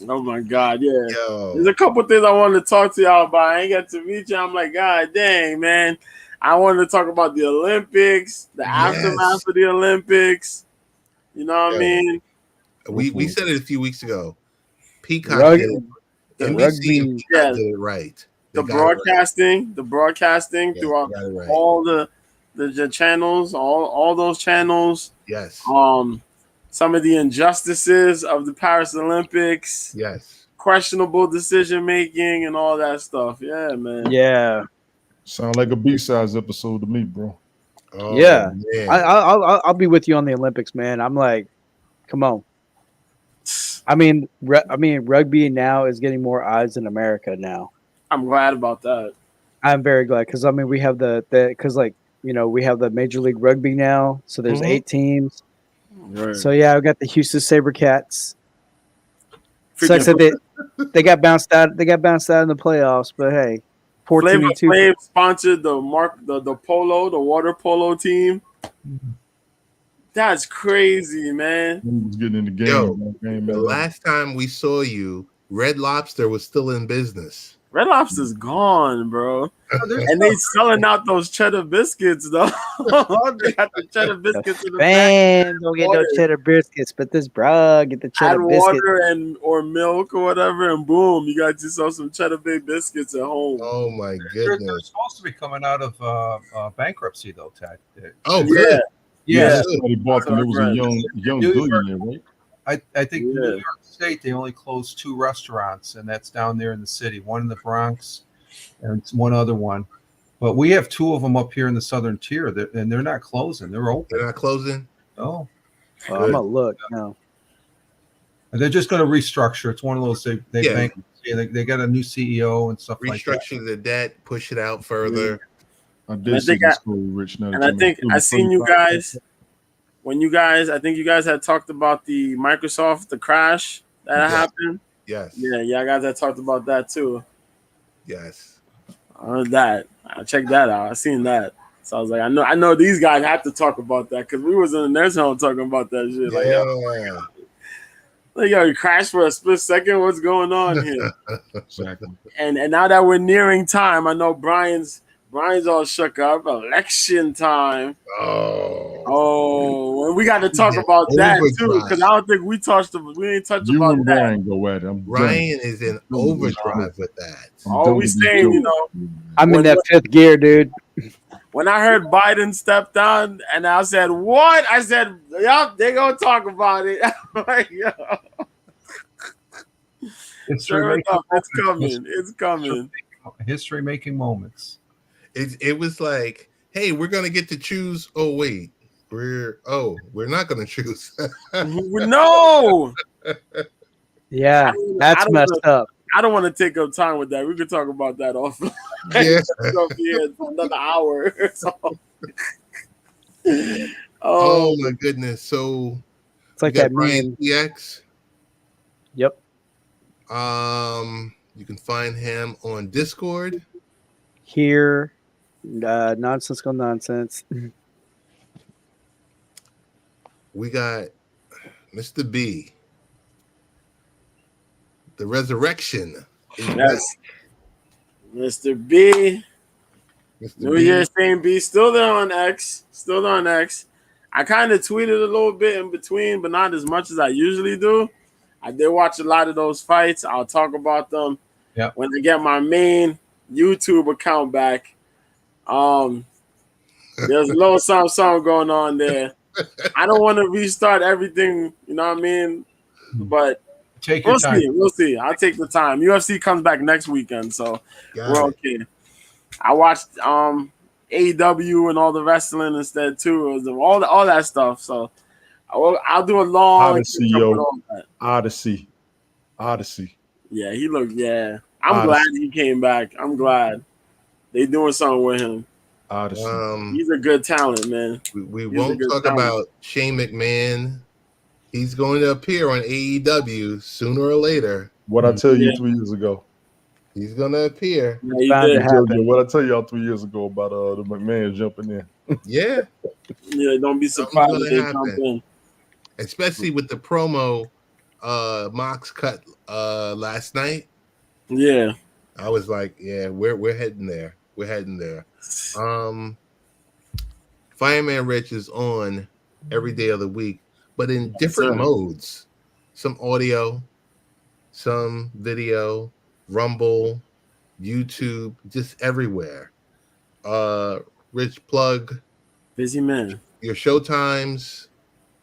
Oh my God, yeah. There's Yo, a couple things I wanted to talk to y'all about. I ain't got to meet you. I'm like, God dang, man. I wanted to talk about the Olympics, the aftermath of the Olympics. You know what I Yeah. mean? we said it a few weeks ago. Peacock Rug- did it. the NBC rugby- and Peacock Yeah. did it right. The They got it right. broadcasting Yeah, throughout they got it right. all the channels, all those channels. Yes. Some of the injustices of the Paris Olympics, Yes. questionable decision making, and all that stuff. Yeah, man. Yeah, Sound like a B-sides episode to me, bro. Oh, Yeah. man. I'll be with you on the Olympics, man. I'm like, come on. I mean, rugby now is getting more eyes in America now. I'm glad about that. I'm very glad because I mean we have because like we have the Major League Rugby now, so there's Mhm. 8 teams. Right. So yeah, I got the Houston SaberCats. Freaking Sucks that they got bounced out. They got bounced out in the playoffs, but hey, 14 Flavor and 2. Flav sponsored the water polo team. That's crazy, man. He was getting in the game. Yo, man. Game The man. last time we saw you, Red Lobster was still in business. Red Lobster's gone, bro. And they selling out those cheddar biscuits, though. They got the cheddar biscuits in the back. Fans don't get no Water. cheddar biscuits, but this bro get the Add cheddar biscuit. water and or milk or whatever, and boom, you got yourself some cheddar bay biscuits at home. Oh my They're goodness. supposed to be coming out of bankruptcy, though, Ted. Oh, Yeah. good. Yeah, Yeah. somebody bought them. It was a young New billionaire, right? I think Yeah. New York State, they only closed 2 restaurants, and that's down there in the city, one in the Bronx and one other one. But we have 2 of them up here in the southern tier, and they're not closing. They're open. They're not closing. Oh, Oh, I'm gonna look now. and they're just going to restructure. It's one of those they Yeah. bankruptcy. They got a new CEO and stuff like that. Restructure the debt, push it out further. I I did see think the I- story, Rich. Now that And you I think mentioned I it, seen you 35. guys I think you guys had talked about the Microsoft, the crash that Yes. happened. Yes. Yeah, guys had talked about that too. Yes. I heard that. I checked that out. I seen that. So I was like, I know these guys have to talk about that because we was in the nursing home talking about that shit. Like, yo, you crashed for a split second. What's going on here? Exactly. and now that we're nearing time, I know Brian's all shook up. Election time. Oh, and we got to talk about that too because I don't think we ain't touched You about and that. Ryan go at it. I'm done. Ryan is in overdrive with that. I'm All done we with saying, this you show. know, I'm in When- that 5th gear, dude. when I heard Biden step down, and I said, "What?" I said, "Yup, they gonna talk about it." I'm like, yo, sure enough, it's coming. It's coming. History making moments. It was like, hey, we're gonna get to choose. Oh wait, we're not gonna choose. No, Yeah, I that's don't messed up. I don't want to take up time with that. We could talk about that offline. Yeah. We're gonna be here for another hour. So. Oh my goodness. So It's like you got that Brian meme. TX. Yep. You can find him on Discord. Here, nonsensical nonsense. We got Mr. B. The Resurrection. is Yes. Mr. B. Mr. New B. Year's Same B. Still there on X. Still on X. I kind of tweeted a little bit in between, but not as much as I usually do. I did watch a lot of those fights. I'll talk about them when I get my main YouTube account back. There's a little something going on there. I don't want to restart everything, you know what I mean? But Take your time. We'll see. I'll take the time. UFC comes back next weekend, so Got we're it. okay. I watched AEW and all the wrestling instead too. It was all that stuff. So I'll do a long Odyssey, catch up yo. with all that. Odyssey. Yeah, he looked. Yeah, I'm Odyssey. glad he came back. I'm glad they doing something with him. Odyssey. He's a good talent, man. We He's a won't good talk talent. about Shane McMahon. He's going to appear on AEW sooner or later. What I tell you Yeah. 3 years ago. He's going to appear. Yeah, he Bound to did. happen. Jojo, what I tell y'all 3 years ago about the McMahon jumping in. Yeah, Yeah, don't be surprised if they jump happen. in. especially with the promo Mox cut last night. Yeah, I was like, yeah, we're heading there. We're heading there. Fireman Rich is on every day of the week, but in different sir. modes. Some audio, some video, Rumble, YouTube, just everywhere. Rich, plug busy man. your show times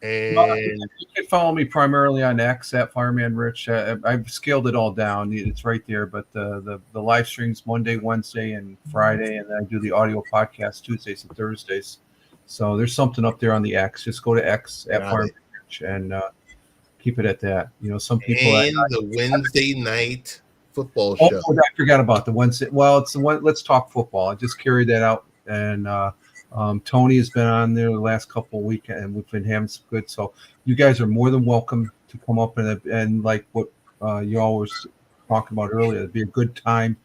and You can follow me primarily on X at Fireman Rich. I've scaled it all down. It's right there. But the live streams Monday, Wednesday, and Friday, and then I do the audio podcast Tuesdays and Thursdays. So there's something up there on the X. Just go to X at Got Fireman it. Rich and keep it at that. You know, some people. and the Wednesday night football Oh, show. I forgot about the Wednesday. Well, it's the one. Let's talk football. I just carried that out, and Tony has been on there the last couple of weeks, and we've been having some good. So you guys are more than welcome to come up and like what you all were talking about earlier. It'd be a good time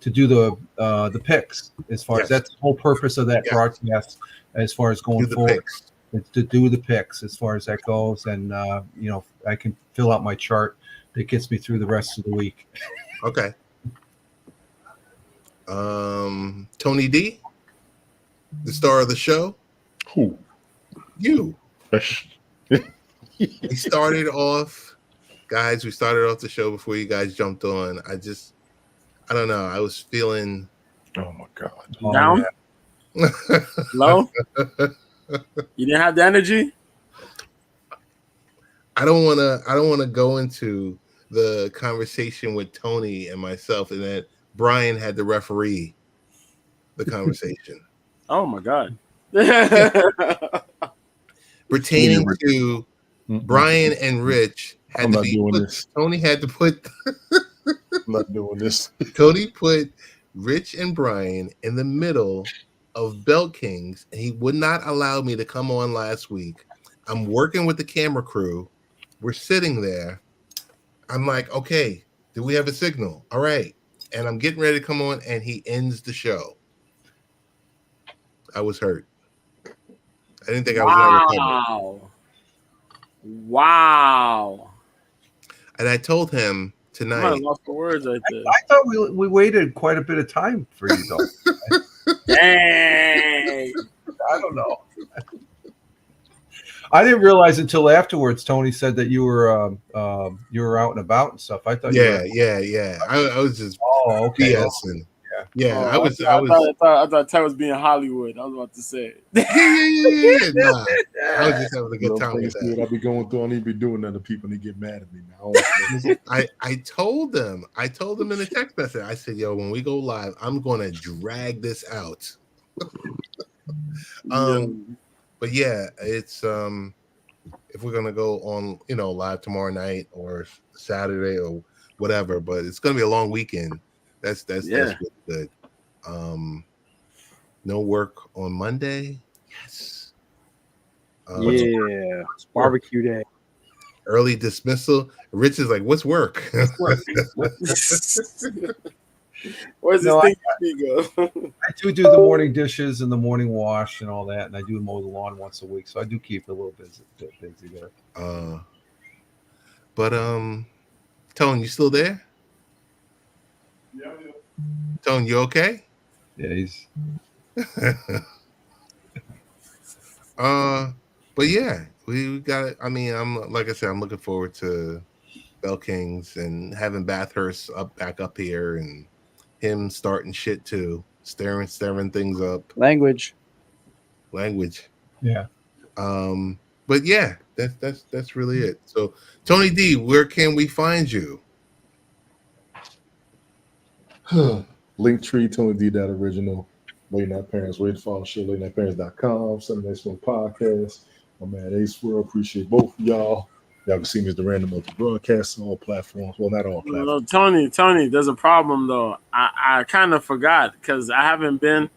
to do the picks as far as Yes. that's the whole purpose of that Yeah. broadcast as far as Do going the forward. picks. to do the picks as far as that goes, and I can fill out my chart that gets me through the rest of the week. Okay. Tony D, the star of the show. Who? You. That's- We started off, guys. We started off the show before you guys jumped on. I don't know. I was feeling Oh my God. Down? Yeah. Low? You didn't have the energy? I don't want to go into the conversation with Tony and myself, and that Brian had to referee the conversation Oh my God. pertaining to Mm-mm. Brian and Rich. I'm not doing this. Tony had to put I'm not doing this. Tony put Rich and Brian in the middle of Belt Kings, and he would not allow me to come on last week. I'm working with the camera crew. We're sitting there. I'm like, okay, do we have a signal? All right. And I'm getting ready to come on, and he ends the show. I was hurt. I didn't think I was ever coming. Wow. And I told him I might tonight, have lost the words right there. I thought we waited quite a bit of time for you, though. Dang. I don't know. I didn't realize until afterwards. Tony said that you were out and about and stuff. I thought. yeah. I was just Oh, okay. BSing. Yeah, Oh, I was. I thought Ty was being Hollywood. I was about to say. Yeah. Nah, I was just having a good time with that. I be going through. I need to be doing that to people, and they get mad at me now. I told them in the text message. I said, "Yo, when we go live, I'm gonna drag this out." But yeah, it's if we're gonna go on, live tomorrow night or Saturday or whatever, but it's gonna be a long weekend. That's really good. No work on Monday. Yes. Yeah, barbecue day. Early dismissal. Rich is like, "What's work?" Where's this thing you speak of? I do the morning dishes and the morning wash and all that, and I do mow the lawn once a week, so I do keep it a little busy there. But Tone, you still there? Yeah. Tone, you okay? Yeah, he's. But yeah, we got it. I mean, I'm looking forward to Bell Kings and having Bathurst back up here and him starting shit too, stirring things up. Language. Yeah. But yeah, that's really it. So Tony D, where can we find you? Linktree, Tony D. That original. Late Night Parents, Wait to Follow Show, LateNightParents.com, Sunday Night Smoke Podcast. My man Ace World, appreciate both of y'all. Y'all can see me as the Random Multi Broadcast on all platforms. Well, not all platforms. No, Tony, there's a problem though. I kind of forgot because I haven't been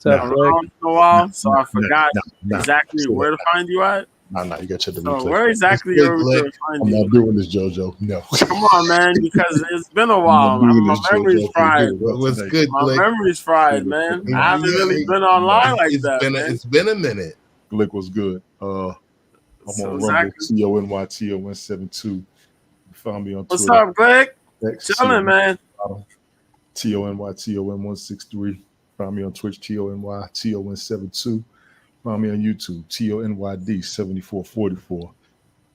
around for a while, so I forgot exactly where to find you at. Nah, you got to check the So replay. where exactly are we going to find I'm you? not doing this, JoJo. No. Come on, man, because it's been a while. My memory's fried. What's good, My Glick? memory's fried, man. I haven't really been online like that, man. It's been a minute. Glick was good. I'm So on exactly. Rumble, TONYTO172. You found me on What's Twitter. up, Greg? X, Chilling, man. TONYTON163. Find me on Twitch, TONYTON72. Find me on YouTube, TONYD7444.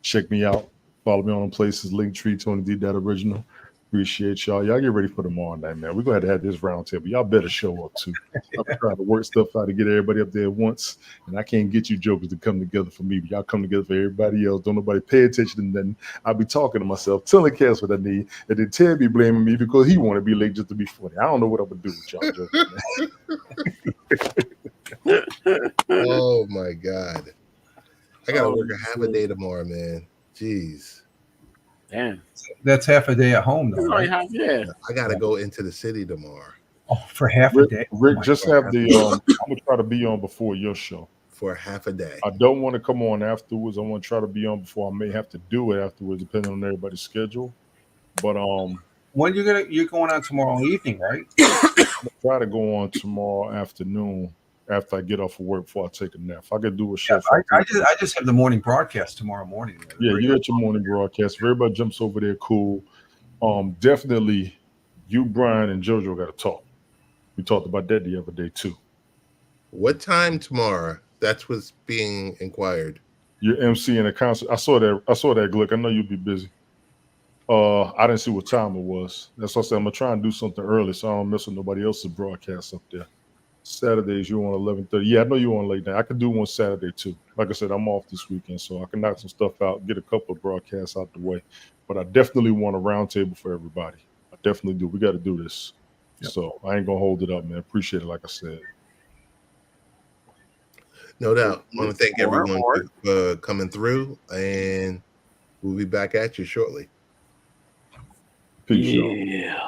Check me out. Follow me on places, Linktree, Tony D. That original. Appreciate y'all. Y'all get ready for tomorrow night, man. We're going to have this round table. Y'all better show up, too. I'm trying to work stuff out to get everybody up there at once, and I can't get you jokers to come together for me, but y'all come together for everybody else. Don't nobody pay attention to nothing. I'll be talking to myself, telling Cass what I need, and then Ted be blaming me because he want to be late just to be funny. I don't know what I'm going to do with y'all jokers, Oh my God. I gotta work a half a day tomorrow, man. Jeez. Damn. That's half a day at home, though. Right? Yeah. I gotta go into the city tomorrow Oh, for half a day. Rick, Oh, just my have God. the I'm gonna try to be on before your show. for half a day. I don't want to come on afterwards. I want to try to be on before. I may have to do it afterwards, depending on everybody's schedule. But When you're going on tomorrow evening, right? I'm gonna try to go on tomorrow afternoon. after I get off of work before I take a nap. If I could do a show. Yeah, for I just have the morning broadcast tomorrow morning. Yeah, you got your morning broadcast. If everybody jumps over there, cool. Definitely, you, Brian, and JoJo got to talk. We talked about that the other day too. What time tomorrow? That's what's being inquired. Your MC in a concert. I saw that, Glick. I know you'll be busy. I didn't see what time it was. That's what I said. I'm gonna try and do something early so I don't miss with nobody else's broadcast up there. Saturdays you on 11:30. Yeah, I know you on late night. I could do one Saturday too. Like I said, I'm off this weekend, so I can knock some stuff out, get a couple of broadcasts out the way. But I definitely want a roundtable for everybody. I definitely do. We got to do this. Yep. So I ain't gonna hold it up, man. Appreciate it. Like I said. No doubt. I want to thank everyone for coming through, and we'll be back at you shortly. Peace, y'all. Yeah.